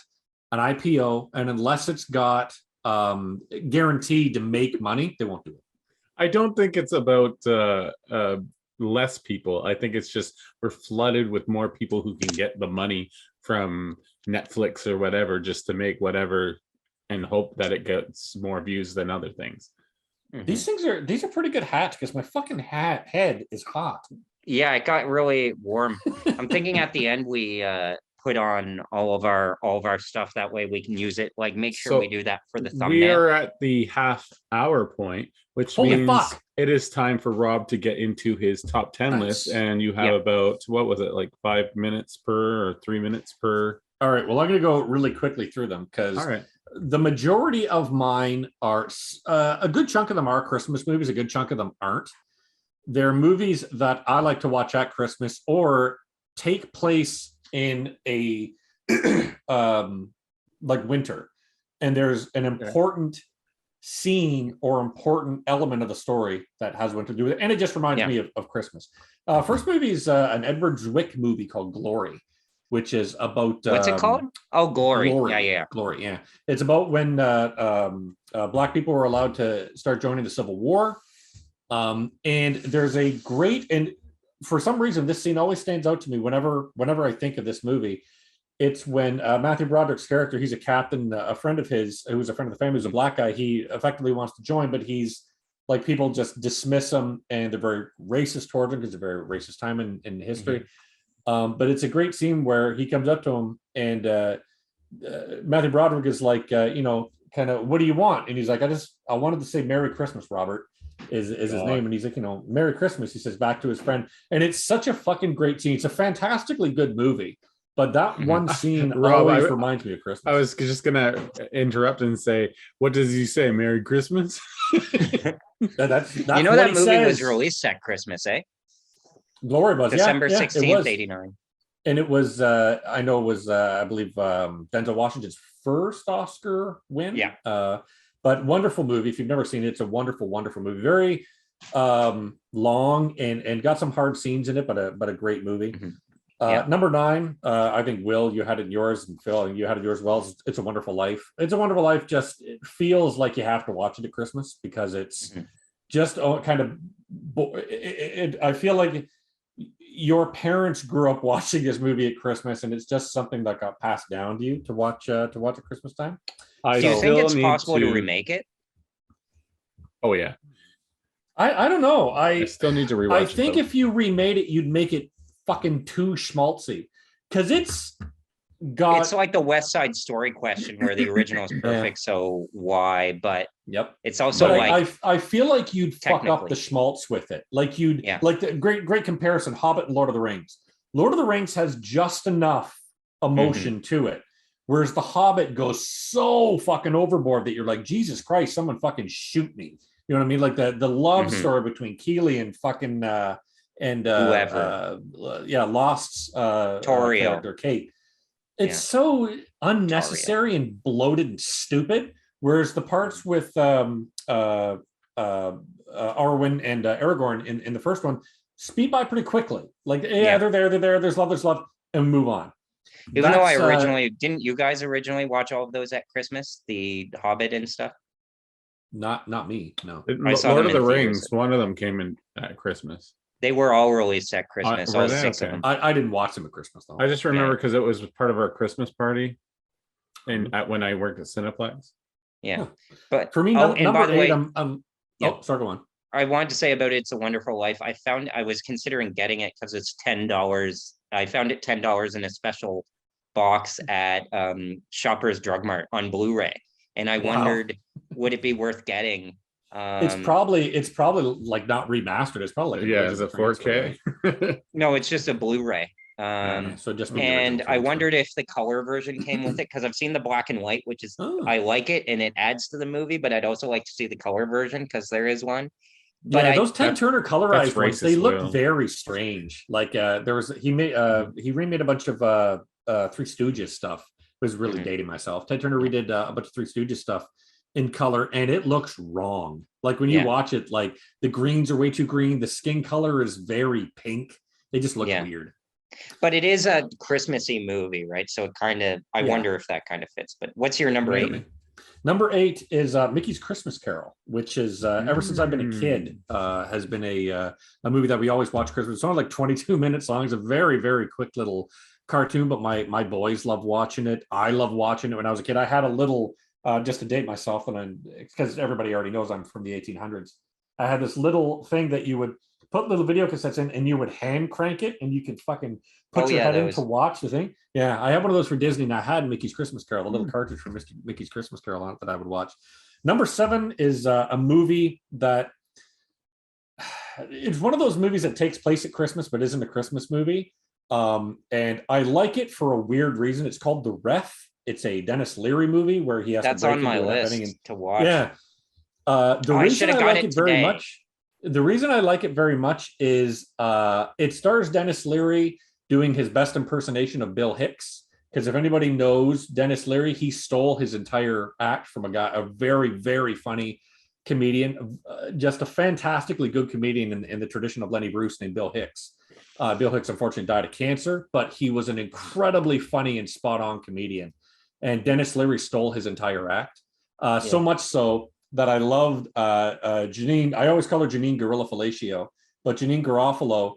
an IPO and unless it's got guaranteed to make money. They won't do it. I don't think it's about less people. I think it's just we're flooded with more people who can get the money from Netflix or whatever just to make whatever and hope that it gets more views than other things. These are pretty good hats because my fucking head is hot. Yeah, it got really warm. I'm thinking at the end we put on all of our stuff, that way we can use it. Like, make sure we do that for the thumbnail. We are at the half-hour point, which means it is time for Rob to get into his top 10 list, and you have about, what was it, like 5 minutes per or 3 minutes per? All right, well, I'm going to go really quickly through them because the majority of mine are, a good chunk of them are Christmas movies, a good chunk of them aren't. They're movies that I like to watch at Christmas or take place in a like winter, and there's an important scene or important element of the story that has winter to do with it, and it just reminds me of Christmas. First movie is an Edward Zwick movie called Glory, which is about what's it called? Oh, Glory. Glory. Yeah, it's about when black people were allowed to start joining the Civil War. And there's a great, and for some reason this scene always stands out to me whenever I think of this movie. It's when Matthew Broderick's character, he's a captain, a friend of his who's a friend of the family, who's a black guy. He effectively wants to join, but he's like, people just dismiss him and they're very racist towards him because it's a very racist time in history. But it's a great scene where he comes up to him and Matthew Broderick is like, kind of, what do you want? And he's like, I wanted to say Merry Christmas, Robert. Is his name, and he's like, Merry Christmas, he says back to his friend, and it's such a fucking great scene. It's a fantastically good movie, but that one scene Rob, always reminds me of I Christmas. was just gonna interrupt and say, what does he say? Merry Christmas? That's You know what that he movie was says. released at Christmas, eh? Glory was December yeah, 16th, 89. and it was I know it was I believe Denzel Washington's first Oscar win. Yeah. But wonderful movie. If you've never seen it, it's a wonderful, wonderful movie. Very long and got some hard scenes in it, but a great movie. Mm-hmm. Yeah. Number 9, I think, Will, you had it in yours, and Phil, you had it yours as well. It's a Wonderful Life. It's a Wonderful Life. Just it feels like you have to watch it at Christmas because it's just kind of. I feel like your parents grew up watching this movie at Christmas, and it's just something that got passed down to you to watch at Christmas time. Do you think it's possible to remake it? Oh yeah. I don't know. I still need to rewatch I think if you remade it, you'd make it fucking too schmaltzy because it's like the West Side Story question where the original is perfect, so why? But it's also I feel like you'd fuck up the schmaltz with it. Like like the great comparison, Hobbit and Lord of the Rings. Lord of the Rings has just enough emotion to it, whereas the Hobbit goes so fucking overboard that you're like, Jesus Christ, someone fucking shoot me. You know what I mean? Like the love story between Keely and fucking whoever, Lost's character Kate. It's so unnecessary and bloated and stupid. Whereas the parts with Arwen and Aragorn in the first one speed by pretty quickly. Like they're there. There's love, and move on. Even though I originally didn't, you guys originally watch all of those at Christmas, the Hobbit and stuff. Not me. No, Lord of the Rings. One of them came in at Christmas. They were all released at Christmas. All 6 of them. I didn't watch them at Christmas though. I just remember because it was part of our Christmas party, and when I worked at Cineplex. Yeah, but for me, by the way, sorry, go on. I wanted to say about It's a Wonderful Life. I was considering getting it because it's $10. I found it $10 in a special box at Shoppers Drug Mart on Blu-ray, and I wondered, would it be worth getting? It's probably like not remastered. It's probably it's a 4K. No, it's just a Blu-ray. So just and I wondered if the color version came with it because I've seen the black and white, which is I like it and it adds to the movie, but I'd also like to see the color version because there is one. But those Ted Turner colorized ones, they look very strange. Like he remade a bunch of Three Stooges stuff. I was really dating myself. Ted Turner redid a bunch of Three Stooges stuff in color, and it looks wrong. Like when you watch it, like the greens are way too green. The skin color is very pink. They just look weird. But it is a Christmassy movie, right? So it kind of, I wonder if that kind of fits. But what's your number 8? Number 8 is Mickey's Christmas Carol, which is ever since I've been a kid, has been a movie that we always watch Christmas. It's only like 22 minutes long. It's a very, very quick little cartoon, but my boys love watching it. I love watching it. When I was a kid, I had a little, just to date myself, and because everybody already knows I'm from the 1800s, I had this little thing that you would put little video cassettes in, and you would hand crank it, and you could fucking put your head in to watch the thing. Yeah, I had one of those for Disney, and I had Mickey's Christmas Carol, a little cartridge for Mickey's Christmas Carol on it that I would watch. Number 7 is a movie that it's one of those movies that takes place at Christmas but isn't a Christmas movie. And I like it for a weird reason. It's called The Ref. It's a Dennis Leary movie where he has to break on my list to watch. Yeah. The reason I like it very much. The reason I like it very much is it stars Dennis Leary doing his best impersonation of Bill Hicks. Because if anybody knows Dennis Leary, he stole his entire act from a very, very funny comedian, just a fantastically good comedian in the tradition of Lenny Bruce named Bill Hicks. Bill Hicks unfortunately died of cancer, but he was an incredibly funny and spot-on comedian. And Dennis Leary stole his entire act. So much so that I loved Janine. I always call her Janine Gorilla Fellatio, but Janine Garofalo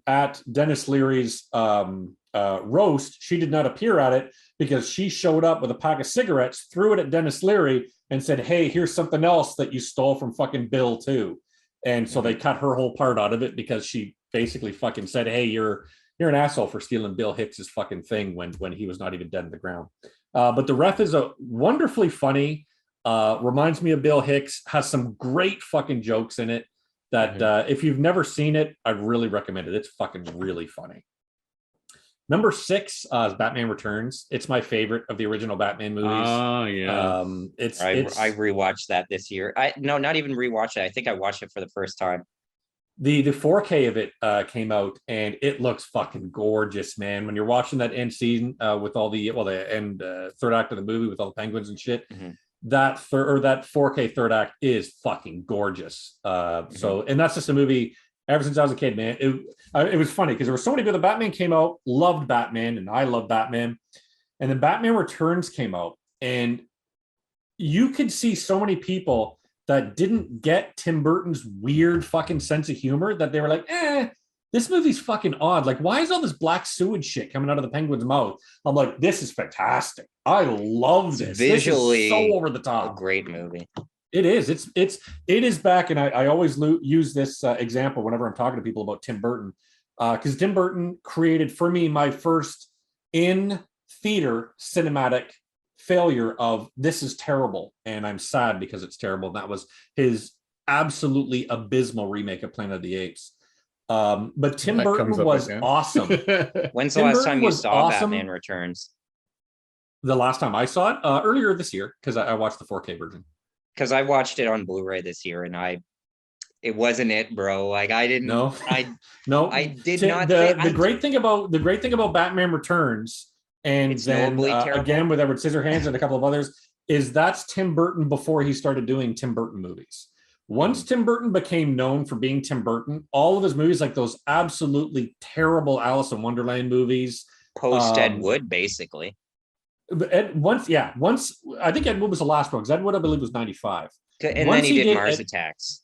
at Dennis Leary's roast, she did not appear at it because she showed up with a pack of cigarettes, threw it at Dennis Leary, and said, "Hey, here's something else that you stole from fucking Bill too." And so they cut her whole part out of it because she basically fucking said, "Hey, you're an asshole for stealing Bill Hicks's fucking thing when he was not even dead in the ground." But The Ref is a wonderfully funny. Reminds me of Bill Hicks, has some great fucking jokes in it that if you've never seen it, I really recommend it. It's fucking really funny. Number 6 is Batman Returns. It's my favorite of the original Batman movies. Oh yeah. I rewatched that this year. No, not even rewatched it. I think I watched it for the first time. The 4K of it came out, and it looks fucking gorgeous, man. When you're watching that end scene with all the end third act of the movie with all the penguins and shit, that 4K third act is fucking gorgeous. So, and that's just a movie. Ever since I was a kid, man, it was funny because there were so many people. Batman came out, loved Batman, and I love Batman, and then Batman Returns came out, and you could see so many people that didn't get Tim Burton's weird fucking sense of humor that they were like, this movie's fucking odd. Like, why is all this black sewage shit coming out of the penguin's mouth? I'm like, this is fantastic. I love this. Visually, this is so over the top. A great movie. It is. It is back, and I always use this example whenever I'm talking to people about Tim Burton, because Tim Burton created for me my first in theater cinematic failure of this is terrible, and I'm sad because it's terrible. And that was his absolutely abysmal remake of Planet of the Apes. But Tim Burton was awesome. When's the last time you saw Batman Returns? The last time I saw it earlier this year, because I watched the 4K version. Because I watched it on Blu-ray this year, and it wasn't it, bro. Like I didn't. No, I did not. The great thing about Batman Returns, and then again with Edward Scissorhands and a couple of others, is that's Tim Burton before he started doing Tim Burton movies. Once Tim Burton became known for being Tim Burton, all of his movies, like those absolutely terrible Alice in Wonderland movies, post Ed Wood, basically. Once I think Ed Wood was the last one, because Ed Wood I believe was 95, and then he did Mars Attacks.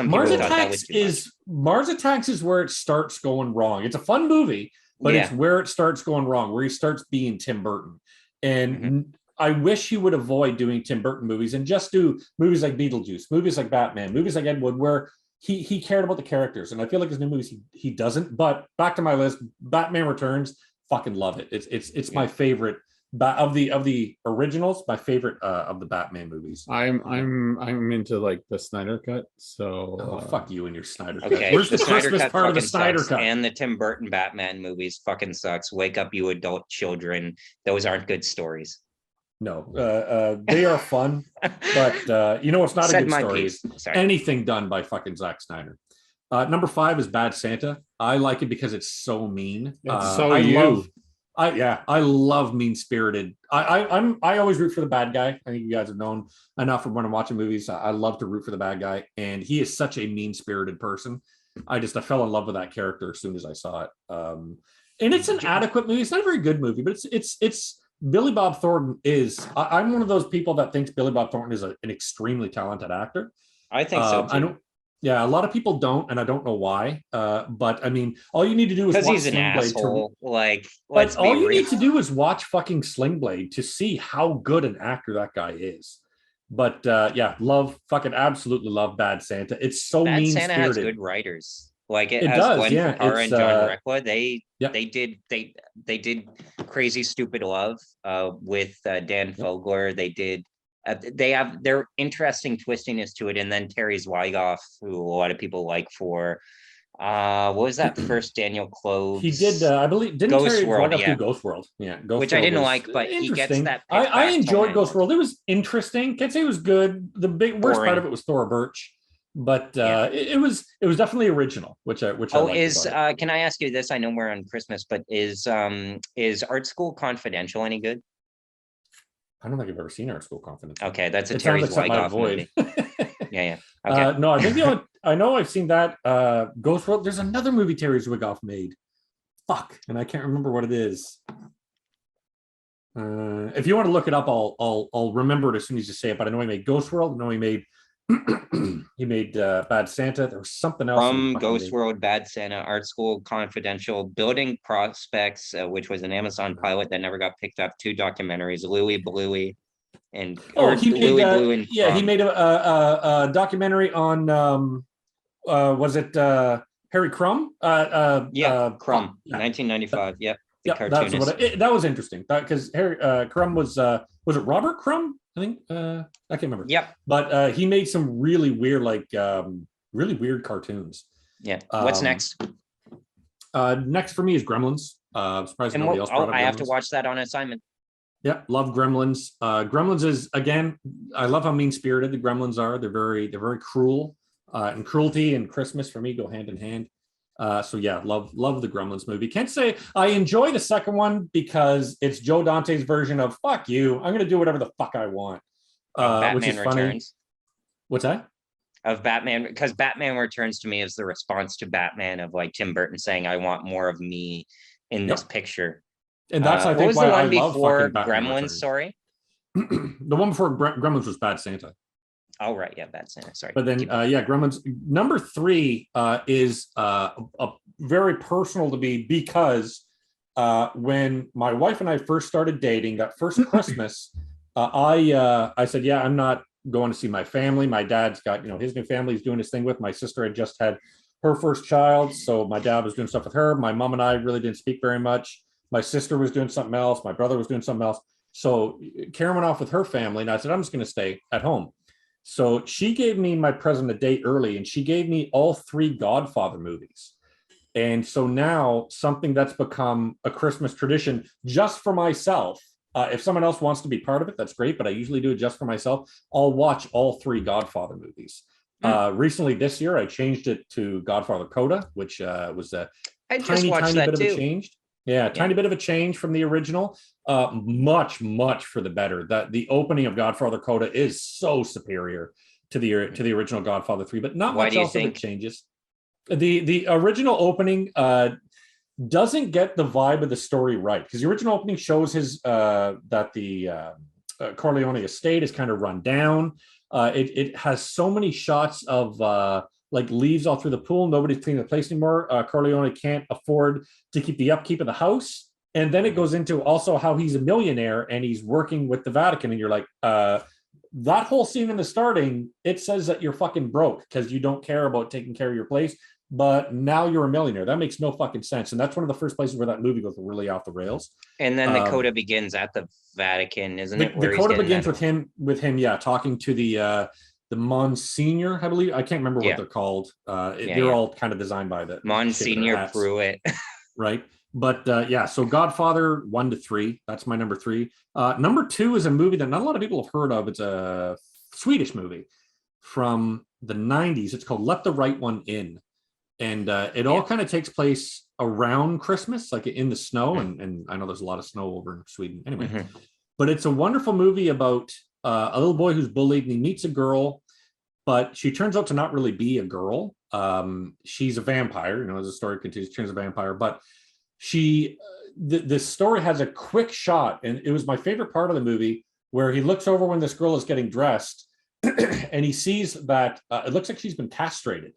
Mars Attacks is where it starts going wrong. It's a fun movie, but it's where it starts going wrong, where he starts being Tim Burton. And I wish he would avoid doing Tim Burton movies and just do movies like Beetlejuice, movies like Batman, movies like Ed Wood, where he cared about the characters. And I feel like his new movies he doesn't. But back to my list, Batman Returns, fucking love it. It's my favorite. Of the originals, my favorite of the Batman movies. I'm into like the Snyder cut. So fuck you and your Snyder cut. Okay, Where's the Christmas part of the Snyder cut? And the Tim Burton Batman movies fucking sucks. Wake up, you adult children. Those aren't good stories. No, they are fun, but you know what's not a good story is anything done by fucking Zack Snyder. Number 5 is Bad Santa. I like it because it's so mean. I love mean-spirited. I always root for the bad guy. I think you guys have known enough from when I'm watching movies. I love to root for the bad guy, and he is such a mean-spirited person. I fell in love with that character as soon as I saw it. And it's an adequate movie. It's not a very good movie, but it's Billy Bob Thornton is. I'm one of those people that thinks Billy Bob Thornton is an extremely talented actor. I think so too. Yeah, a lot of people don't, and I don't know why. But I mean, all you need to do is watch he's an Sling Blade. Asshole. Need to do is watch fucking Sling Blade to see how good an actor that guy is. But absolutely love Bad Santa. It's so mean-spirited. Bad Santa has good writers. Like it does. Glenn Ficarra and John Requa, they did Crazy Stupid Love with Dan Fogler. They did. They have their interesting twistiness to it, and then Terry Zwigoff, who a lot of people like for what was that first Daniel Close? He did, I believe, didn't Ghost Terry World, do Ghost World? Yeah, which I didn't like, but he gets that. I enjoyed Ghost World. It was interesting. Can't say it was good. The worst part of it was Thora Birch, but it was definitely original, which I liked. Can I ask you this? I know we're on Christmas, but is Art School Confidential any good? I don't think I've ever seen Art School Confidential. Okay, that's a Terry Zwigoff movie. Yeah. Okay. No, I think I know I've seen that. Ghost World. There's another movie Terry Zwigoff made. Fuck, and I can't remember what it is. If you want to look it up, I'll remember it as soon as you say it. But I know he made Ghost World. I know he made Bad Santa. There was something else from Ghost World, Bad Santa, Art School Confidential, Building Prospects, which was an Amazon pilot that never got picked up. 2 documentaries, Louie Bluey, and he made a documentary on was it Harry Crumb? Crumb, 1995. Yep. That was interesting because Harry Crumb was it Robert Crumb? I think I can't remember. Yep. But he made some really weird, really weird cartoons. Yeah. What's next? Next for me is Gremlins. I'm surprised And nobody else brought up I have to Gremlins. watch that on assignment. Yeah, love Gremlins. Gremlins is, again, I love how mean spirited the Gremlins are. They're very cruel, and cruelty and Christmas for me go hand in hand. So yeah, love the Gremlins movie. Can't say I enjoy the second one because it's Joe Dante's version of "fuck you." I'm gonna do whatever the fuck I want, which is funny. Returns. What's that? Of Batman, because Batman Returns to me is the response to Batman of like Tim Burton saying, "I want more of me in this picture." And that's I what think was why the one I love before fucking Batman Gremlins? Returns. Sorry, the one before Gremlins was Bad Santa. Oh right, yeah, Bad Santa. Sorry. But then yeah, Gremlins number 3 is a very personal to me because when my wife and I first started dating, that first Christmas, I said, yeah, I'm not going to see my family. My dad's got, his new family he's doing his thing with. My sister had just had her first child, so my dad was doing stuff with her. My mom and I really didn't speak very much. My sister was doing something else. My brother was doing something else. So Karen went off with her family, and I said, I'm just going to stay at home. So she gave me my present a day early, and she gave me all 3 Godfather movies. And so now something that's become a Christmas tradition just for myself. If someone else wants to be part of it, that's great. But I usually do it just for myself. I'll watch all 3 Godfather movies. Recently this year, I changed it to Godfather Coda, which was a tiny bit of a change. Yeah, tiny bit of a change from the original. Much for the better. That the opening of Godfather Coda is so superior to the original Godfather 3, but not much else of it changes. The original opening doesn't get the vibe of the story right, because the original opening shows that the Corleone estate is kind of run down. It has so many shots of like leaves all through the pool. Nobody's cleaning the place anymore. Corleone can't afford to keep the upkeep of the house. And then it goes into also how he's a millionaire and he's working with the Vatican. And you're like, that whole scene in the starting, it says that you're fucking broke because you don't care about taking care of your place. But now you're a millionaire. That makes no fucking sense. And that's one of the first places where that movie goes really off the rails. And then the coda begins at the Vatican, isn't it? The coda begins with him, yeah, talking to the Monsignor, I believe. I can't remember what they're called. They're all kind of designed by the Monsignor Pruitt. Right. But yeah, so Godfather 1 to 3, that's my number 3. Number 2 is a movie that not a lot of people have heard of. It's a Swedish movie from the 90s. It's called Let the Right One In. And it all kind of takes place around Christmas, like in the snow. And I know there's a lot of snow over in Sweden anyway. But it's a wonderful movie about a little boy who's bullied, and he meets a girl, but she turns out to not really be a girl. She's a vampire, as the story continues, she turns a vampire. But the story has a quick shot, and it was my favorite part of the movie, where he looks over when this girl is getting dressed, and he sees that it looks like she's been castrated.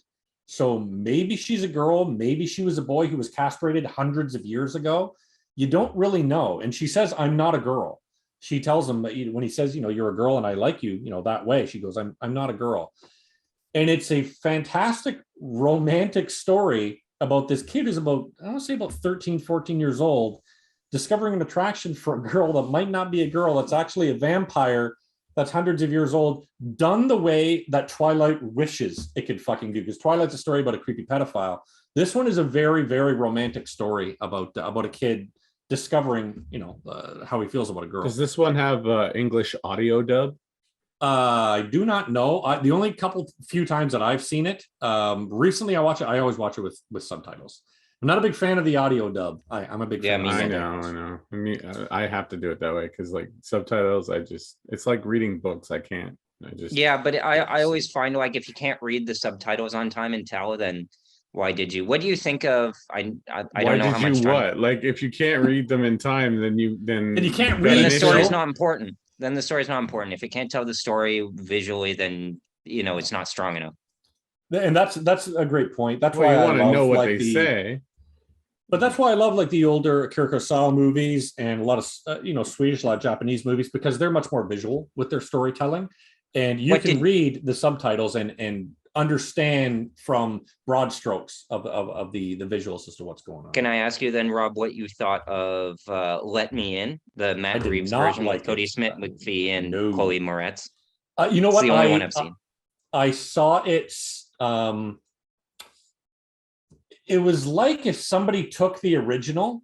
So maybe she's a girl, maybe she was a boy who was castrated hundreds of years ago. You don't really know. And she says, I'm not a girl. She tells him, when he says, you're a girl and I like you, that way, she goes, I'm not a girl. And it's a fantastic romantic story about this kid who's about 13, 14 years old, discovering an attraction for a girl that might not be a girl. That's actually a vampire that's hundreds of years old, done the way that Twilight wishes it could fucking do. Because Twilight's a story about a creepy pedophile. This one is a very, very romantic story about a kid discovering, how he feels about a girl. Does this one have English audio dub? I do not know. The only few times that I've seen it, recently I watch it. I always watch it with subtitles. I'm not a big fan of the audio dub. I'm a big fan. I know. I have to do it that way because like subtitles, it's like reading books. I can't. But I always find like if you can't read the subtitles on time and tell, then why did you? What do you think of? I don't know how much time. What? Like if you can't read them in time, then you can't read. Then the story is not important. If it can't tell the story visually, then it's not strong enough. And that's a great point. That's why you want to know what they say. But that's why I love like the older Akira Kurosawa movies and a lot of Swedish, a lot of Japanese movies, because they're much more visual with their storytelling, and you can read the subtitles and understand from broad strokes of the visuals as to what's going on. Can I ask you then, Rob, what you thought of Let Me In, the Matt Reeves version with Cody Smith McPhee and Chloe Moretz? You know what? It's the only one I've seen. I saw it. It was like if somebody took the original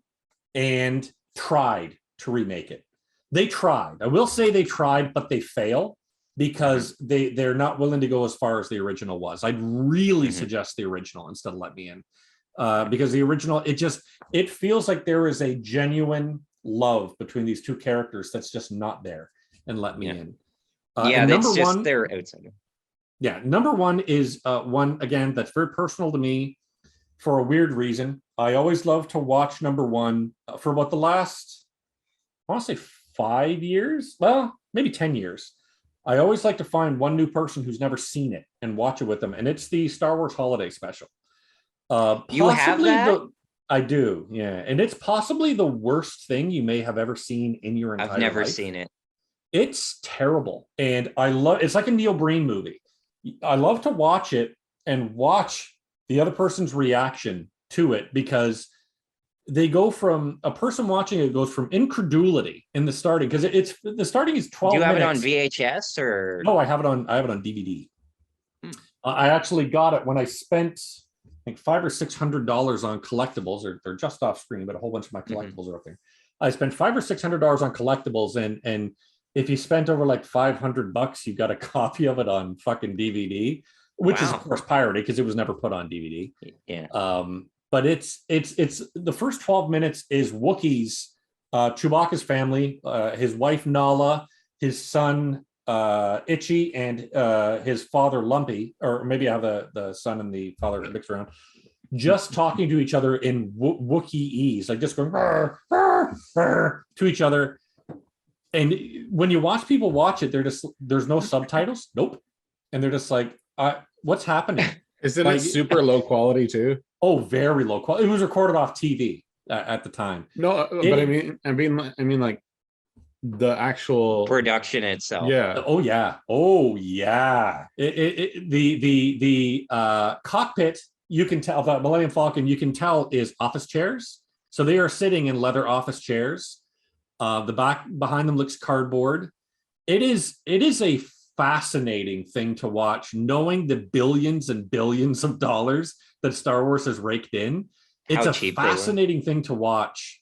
and tried to remake it. They tried. I will say they tried, but they fail because they're not willing to go as far as the original was. I'd really suggest the original instead of Let Me In, because the original, it feels like there is a genuine love between these two characters that's just not there in Let Me In. That's just their outsider. Yeah, number one is one, again, that's very personal to me for a weird reason. I always love to watch number one for about the last, I want to say 5 years, well, maybe 10 years. I always like to find one new person who's never seen it and watch it with them, and it's the Star Wars Holiday Special. You have that? I do, yeah, and it's possibly the worst thing you may have ever seen in your entire life. I've never seen it. It's terrible, and it's like a Neil Breen movie. I love to watch it and watch the other person's reaction to it, because they go from a person watching it goes from incredulity in the starting, because the starting is 12 minutes. Do you have it on VHS or? No, I have it on DVD. I actually got it when I spent, I think, $500 or $600 on collectibles. They're just off screen, but a whole bunch of my collectibles are up there. I spent $500 or $600 on collectibles, and if you spent over like $500, you got a copy of it on fucking DVD, which is of course pirated because it was never put on DVD. Yeah. But it's the first 12 minutes is Wookiees, Chewbacca's family, his wife Nala, his son Itchy, and his father Lumpy, or maybe I have the son and the father mixed around, just talking to each other in Wookiee-ese, like just going "Rrr, rrr, rrr," to each other. And when you watch people watch it, there's no subtitles, nope, and they're just like, what's happening? Isn't it super low quality too? Oh, very low quality. It was recorded off TV at the time. No, but I mean, like the actual production itself. Yeah. Oh yeah. The cockpit, you can tell that Millennium Falcon, you can tell, is office chairs. So they are sitting in leather office chairs. The back behind them looks cardboard. It is a fascinating thing to watch, knowing the billions and billions of dollars that Star Wars has raked in. It's a fascinating thing to watch,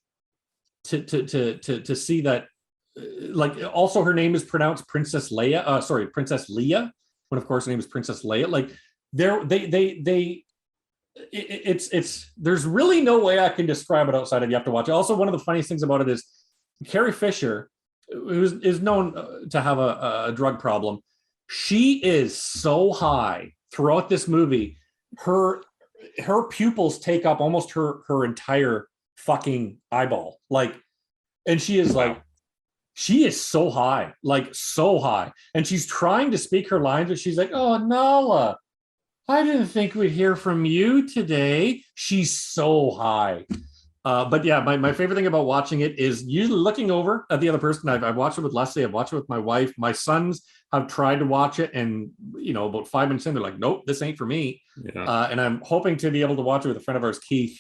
to see that. Like, also her name is pronounced Princess Leia, when of course her name is Princess Leia. Like there's really no way I can describe it outside of, you have to watch it. Also, one of the funniest things about it is Carrie Fisher, who is known to have a drug problem. She is so high throughout this movie. Her pupils take up almost her entire fucking eyeball. Like, and she is like, she is so high, like so high. And she's trying to speak her lines, but she's like, "Oh, Nala, I didn't think we'd hear from you today." She's so high. But yeah, my favorite thing about watching it is usually looking over at the other person. I've watched it with Leslie. I've watched it with my wife. My sons have tried to watch it, and about 5 minutes in, they're like, "Nope, this ain't for me." Yeah. And I'm hoping to be able to watch it with a friend of ours, Keith,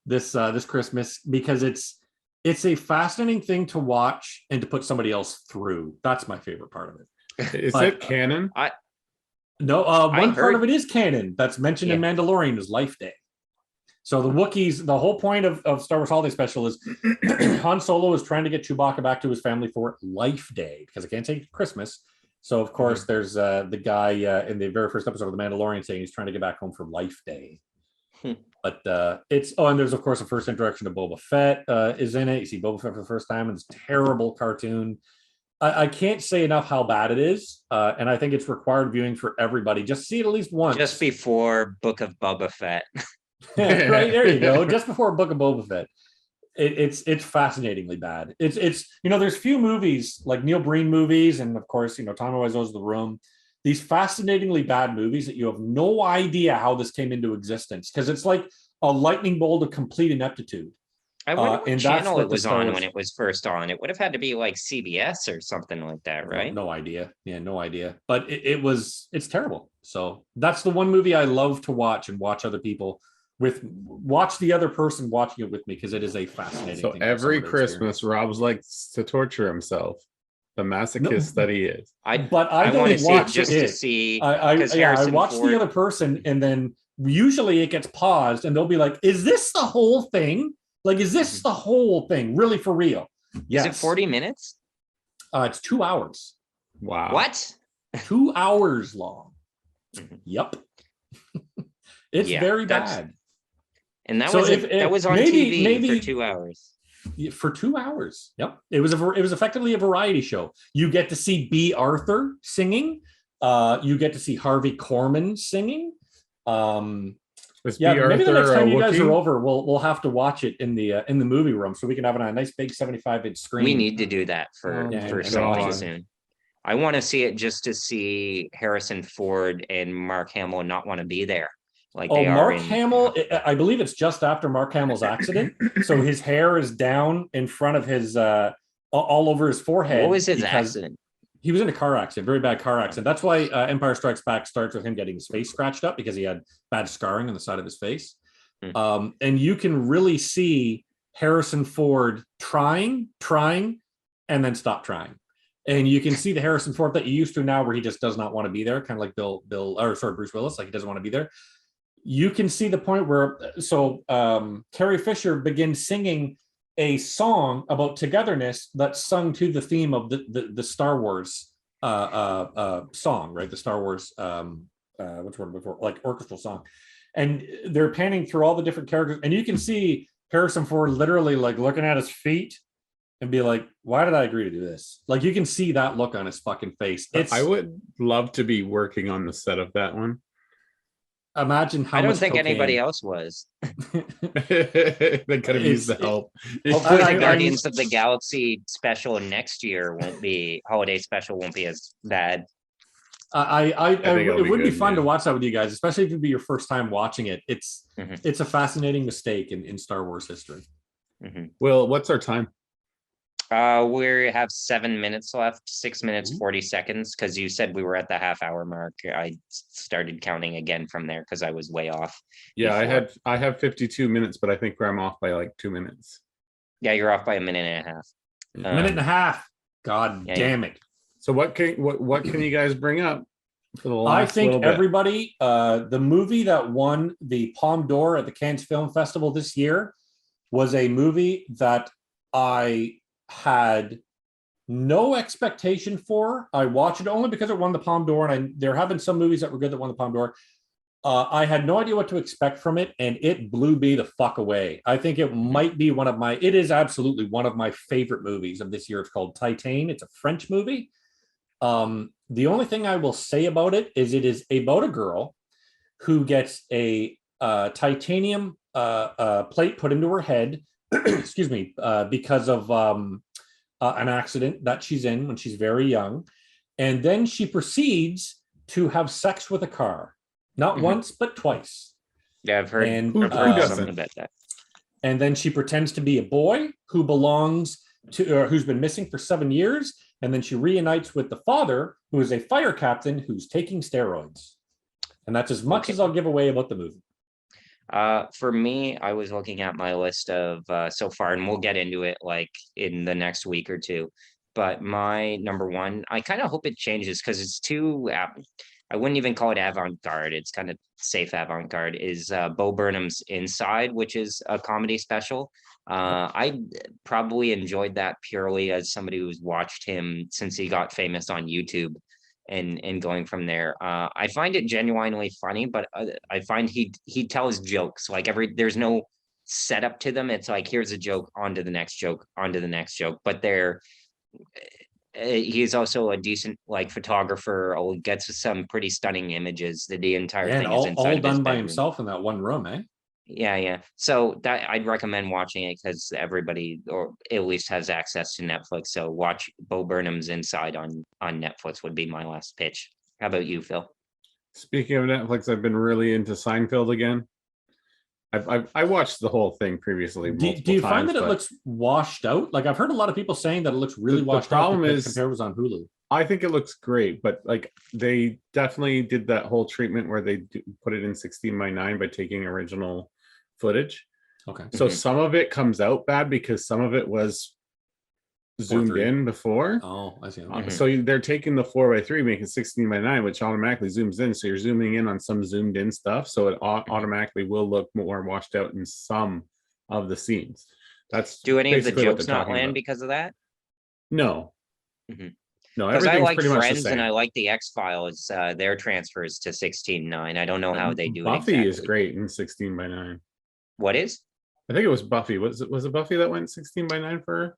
this Christmas, because it's a fascinating thing to watch and to put somebody else through. That's my favorite part of it. Is it canon? No, one part of it is canon. That's mentioned in Mandalorian is Life Day. So the Wookiees, the whole point of Star Wars Holiday Special is Han Solo is trying to get Chewbacca back to his family for Life Day, because it can't take Christmas. So of course there's the guy in the very first episode of The Mandalorian saying he's trying to get back home for Life Day. But and there's of course the first introduction of Boba Fett is in it. You see Boba Fett for the first time, and it's a terrible cartoon. I can't say enough how bad it is, and I think it's required viewing for everybody. Just see it at least once. Just before Book of Boba Fett. Right, there you go. Just before Book of Boba Fett. It's fascinatingly bad. It's there's few movies like Neil Breen movies, and of course Tommy Wiseau's The Room. These fascinatingly bad movies that you have no idea how this came into existence, because it's like a lightning bolt of complete ineptitude. I wonder what channel it was on when it was first on. It would have had to be like CBS or something like that, right? No idea. Yeah, no idea. But it's terrible. So that's the one movie I love to watch, and watch other people watch the other person watching it with me, because it is a fascinating thing. So every Christmas, Robb's likes to torture himself. The masochist that he is. I don't watch just it to see. I watch the other person, and then usually it gets paused, and they'll be like, "Is this the whole thing?" Like, is this the whole thing really for real? Yes. Is it 40 minutes? It's 2 hours. Wow. What? 2 hours long. Yep. It's very that's- bad. And that So was that was on TV for 2 hours. For 2 hours. Yep. It was effectively a variety show. You get to see B. Arthur singing. You get to see Harvey Korman singing. Maybe the next time you guys are over, we'll have to watch it in the movie room so we can have it on a nice big 75-inch screen. We need to do that for something soon. I want to see it just to see Harrison Ford and Mark Hamill not want to be there. Like Mark Hamill, I believe it's just after Mark Hamill's accident. So his hair is down in front of his all over his forehead. What was his accident? He was in a car accident, very bad car accident. That's why Empire Strikes Back starts with him getting his face scratched up because he had bad scarring on the side of his face. And you can really see Harrison Ford trying, and then stop trying. And you can see the Harrison Ford that you used to now where he just does not want to be there, kind of like Bruce Willis, like he doesn't want to be there. You can see the point where, Carrie Fisher begins singing a song about togetherness that's sung to the theme of the Star Wars song, right? The Star Wars, what's word before, like orchestral song. And they're panning through all the different characters. And you can see Harrison Ford literally like looking at his feet and be like, why did I agree to do this? Like you can see that look on his fucking face. I would love to be working on the set of that one. Imagine how I don't much think cocaine. anybody else was. They could have used the help. Hopefully the Guardians of the Galaxy special next year holiday special won't be as bad. It would be fun to watch that with you guys, especially if it'd be your first time watching it. It's a fascinating mistake in Star Wars history. Well, what's our time? We have 7 minutes left, 6 minutes, 40 seconds, because you said we were at the half-hour mark. I started counting again from there because I was way off. Yeah, I have 52 minutes, but I think I'm off by like 2 minutes. Yeah, you're off by a minute and a half. Minute and a half. God damn it. So what can you guys bring up for the last I think little bit? everybody, the movie that won the Palme d'Or at the Cannes Film Festival this year was a movie that I had no expectation for. I watched it only because it won the Palme d'Or, and there have been some movies that were good that won the Palme d'Or. I had no idea what to expect from it, and it blew me the fuck away. I think it might be it is absolutely one of my favorite movies of this year. It's called Titane. It's a French movie. The only thing I will say about it is about a girl who gets a titanium plate put into her head excuse me, because of an accident that she's in when she's very young. And then she proceeds to have sex with a car. Not once, but twice. Yeah, I've heard, something about that. And then she pretends to be a boy who belongs to, who's been missing for 7 years. And then she reunites with the father, who is a fire captain who's taking steroids. And that's as much as I'll give away about the movie. For me, I was looking at my list of so far, and we'll get into it like in the next week or two. But my number one, I kind of hope it changes because it's too, I wouldn't even call it avant-garde. It's kind of safe avant-garde, is Bo Burnham's Inside, which is a comedy special. I probably enjoyed that purely as somebody who's watched him since he got famous on YouTube. And going from there, I find it genuinely funny, but I find he tells jokes like there's no setup to them. It's like, here's a joke, on to the next joke, on to the next joke. But he's also a decent like photographer. Gets some pretty stunning images. The entire thing is inside all done by himself in that one room, eh? Yeah. So that I'd recommend watching it because everybody, or at least has access to Netflix. So watch Bo Burnham's Inside on Netflix would be my last pitch. How about you, Phil? Speaking of Netflix, I've been really into Seinfeld again. I watched the whole thing previously. Do you find that it looks washed out? Like I've heard a lot of people saying that it looks really washed out. The problem is compared was on Hulu. I think it looks great, but like they definitely did that whole treatment where they put it in 16:9 by taking original footage. Okay. So some of it comes out bad because some of it was zoomed in before. Oh, I see. So they're taking the 4:3, making 16:9, which automatically zooms in. So you're zooming in on some zoomed in stuff. So it automatically will look more washed out in some of the scenes. That's Do any of the basically what jokes they're not talking land about. because of that? No. Mhm. No, Because I everything's like pretty much the Friends and same. I like the X-Files, their transfers to 16:9. I don't know how they do Buffy it is exactly. great in 16:9. What is? I think it was Buffy. Was it Buffy that went 16:9 for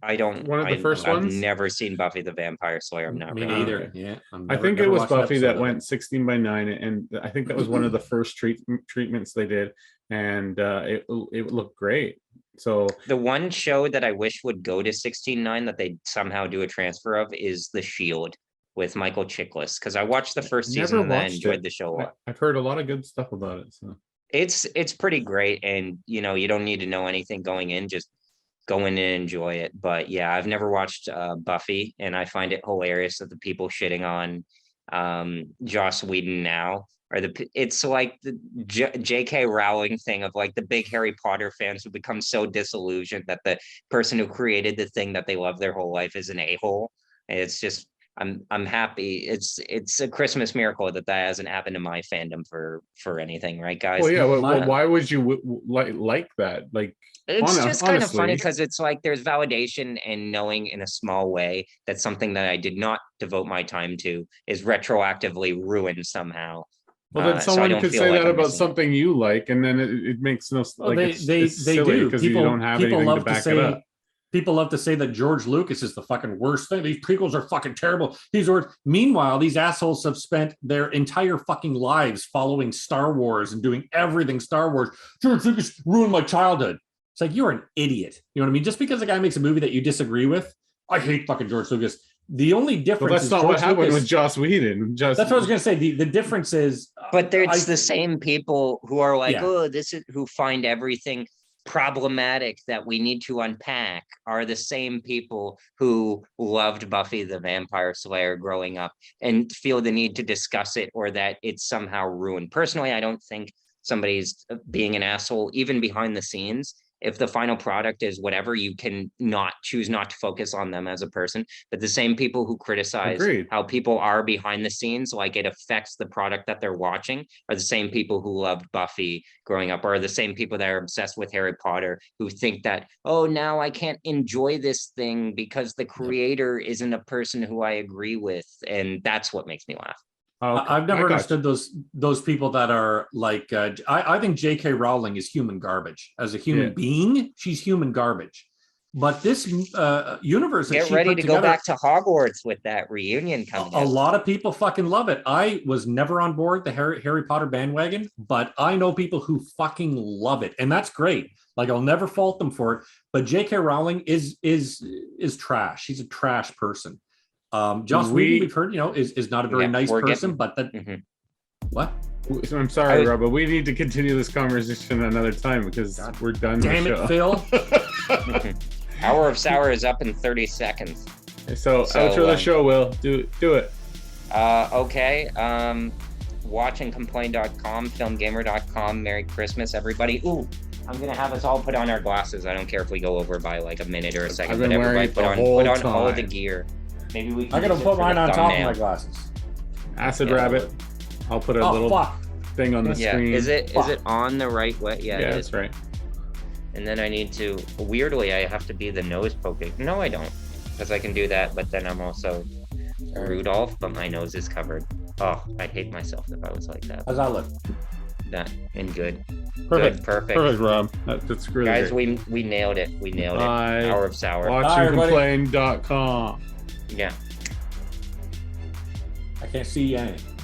I don't. one of the first I've ones? never seen Buffy the Vampire Slayer. I'm not Me really. neither. Okay. Yeah, I think it was watched an Buffy episode that of it. went 16:9, and I think that was one of the first treatments they did, and it looked great. So The one show that I wish would go to 16:9 that they somehow do a transfer of is The Shield with Michael Chiklis, because I watched the first season never and I watched enjoyed it. the show a lot. I've heard a lot of good stuff about it. So It's pretty great, and you don't need to know anything going in, just go in and enjoy it. But yeah, I've never watched Buffy, and I find it hilarious that the people shitting on Joss Whedon now are it's like the J.K. Rowling thing of like the big Harry Potter fans who become so disillusioned that the person who created the thing that they love their whole life is an a-hole. And it's just I'm happy. It's a Christmas miracle that hasn't happened to my fandom for anything, right, guys? well, yeah. Well, why would you like that? Like, It's just kind of funny honestly, because it's like there's validation and knowing in a small way that something that I did not devote my time to is retroactively ruined somehow. well, then So I someone don't could feel say like that I'm about missing it. something you like, and then it makes no Well, like it's silly do. because you don't have People anything to love to back it up. say. People love to say that George Lucas is the fucking worst thing. These prequels are fucking terrible. Meanwhile, these assholes have spent their entire fucking lives following Star Wars and doing everything Star Wars. George Lucas ruined my childhood. It's like, you're an idiot. You know what I mean? Just because a guy makes a movie that you disagree with, I hate fucking George Lucas. The only difference Well, that's is not George what happened Lucas, with Joss Whedon. that's what I was going to say. The difference is, But it's the same people who are like, Yeah. oh, this is who find everything problematic that we need to unpack are the same people who loved Buffy the Vampire Slayer growing up and feel the need to discuss it or that it's somehow ruined. Personally, I don't think somebody's being an asshole, even behind the scenes. If the final product is whatever, you can choose not to focus on them as a person. But the same people who criticize Agreed. how people are behind the scenes, like it affects the product that they're watching, are the same people who loved Buffy growing up, or the same people that are obsessed with Harry Potter, who think that, oh, now I can't enjoy this thing because the creator isn't a person who I agree with. And that's what makes me laugh. Okay, I've never I got understood those people that are like, I think J.K. Rowling is human garbage. As a human being, she's human garbage. But this universe that Get she ready put to together, go back to Hogwarts with that reunion coming a up. lot of people fucking love it. I was never on board the Harry Potter bandwagon, but I know people who fucking love it, and that's great. Like, I'll never fault them for it. But J.K. Rowling is trash. She's a trash person. Joss Whedon, we've heard, is not a very nice person, but that what? I'm sorry, Rob, but we need to continue this conversation another time because we're done. Damn it, Phil. Hour of Sour is up in 30 seconds. So outro the show, Will. Do it. Okay. Watchandcomplain.com, filmgamer.com. Merry Christmas, everybody. Ooh, I'm gonna have us all put on our glasses. I don't care if we go over by like a minute or a second, but everybody put on all the gear. Maybe we can. I gotta put mine on top of my glasses. Acid Rabbit. I'll put a little thing on the screen. Is it on the right way? Yeah, that's right. And then I need to, weirdly, I have to be the nose poking. No, I don't, because I can do that, but then I'm also Rudolph, but my nose is covered. Oh, I'd hate myself if I was like that. How's that look? That and good. Perfect. Perfect, Rob. That's really guys. great. We nailed it. Hour of Sour. Watchingcomplain.com. Yeah. I can't see anything.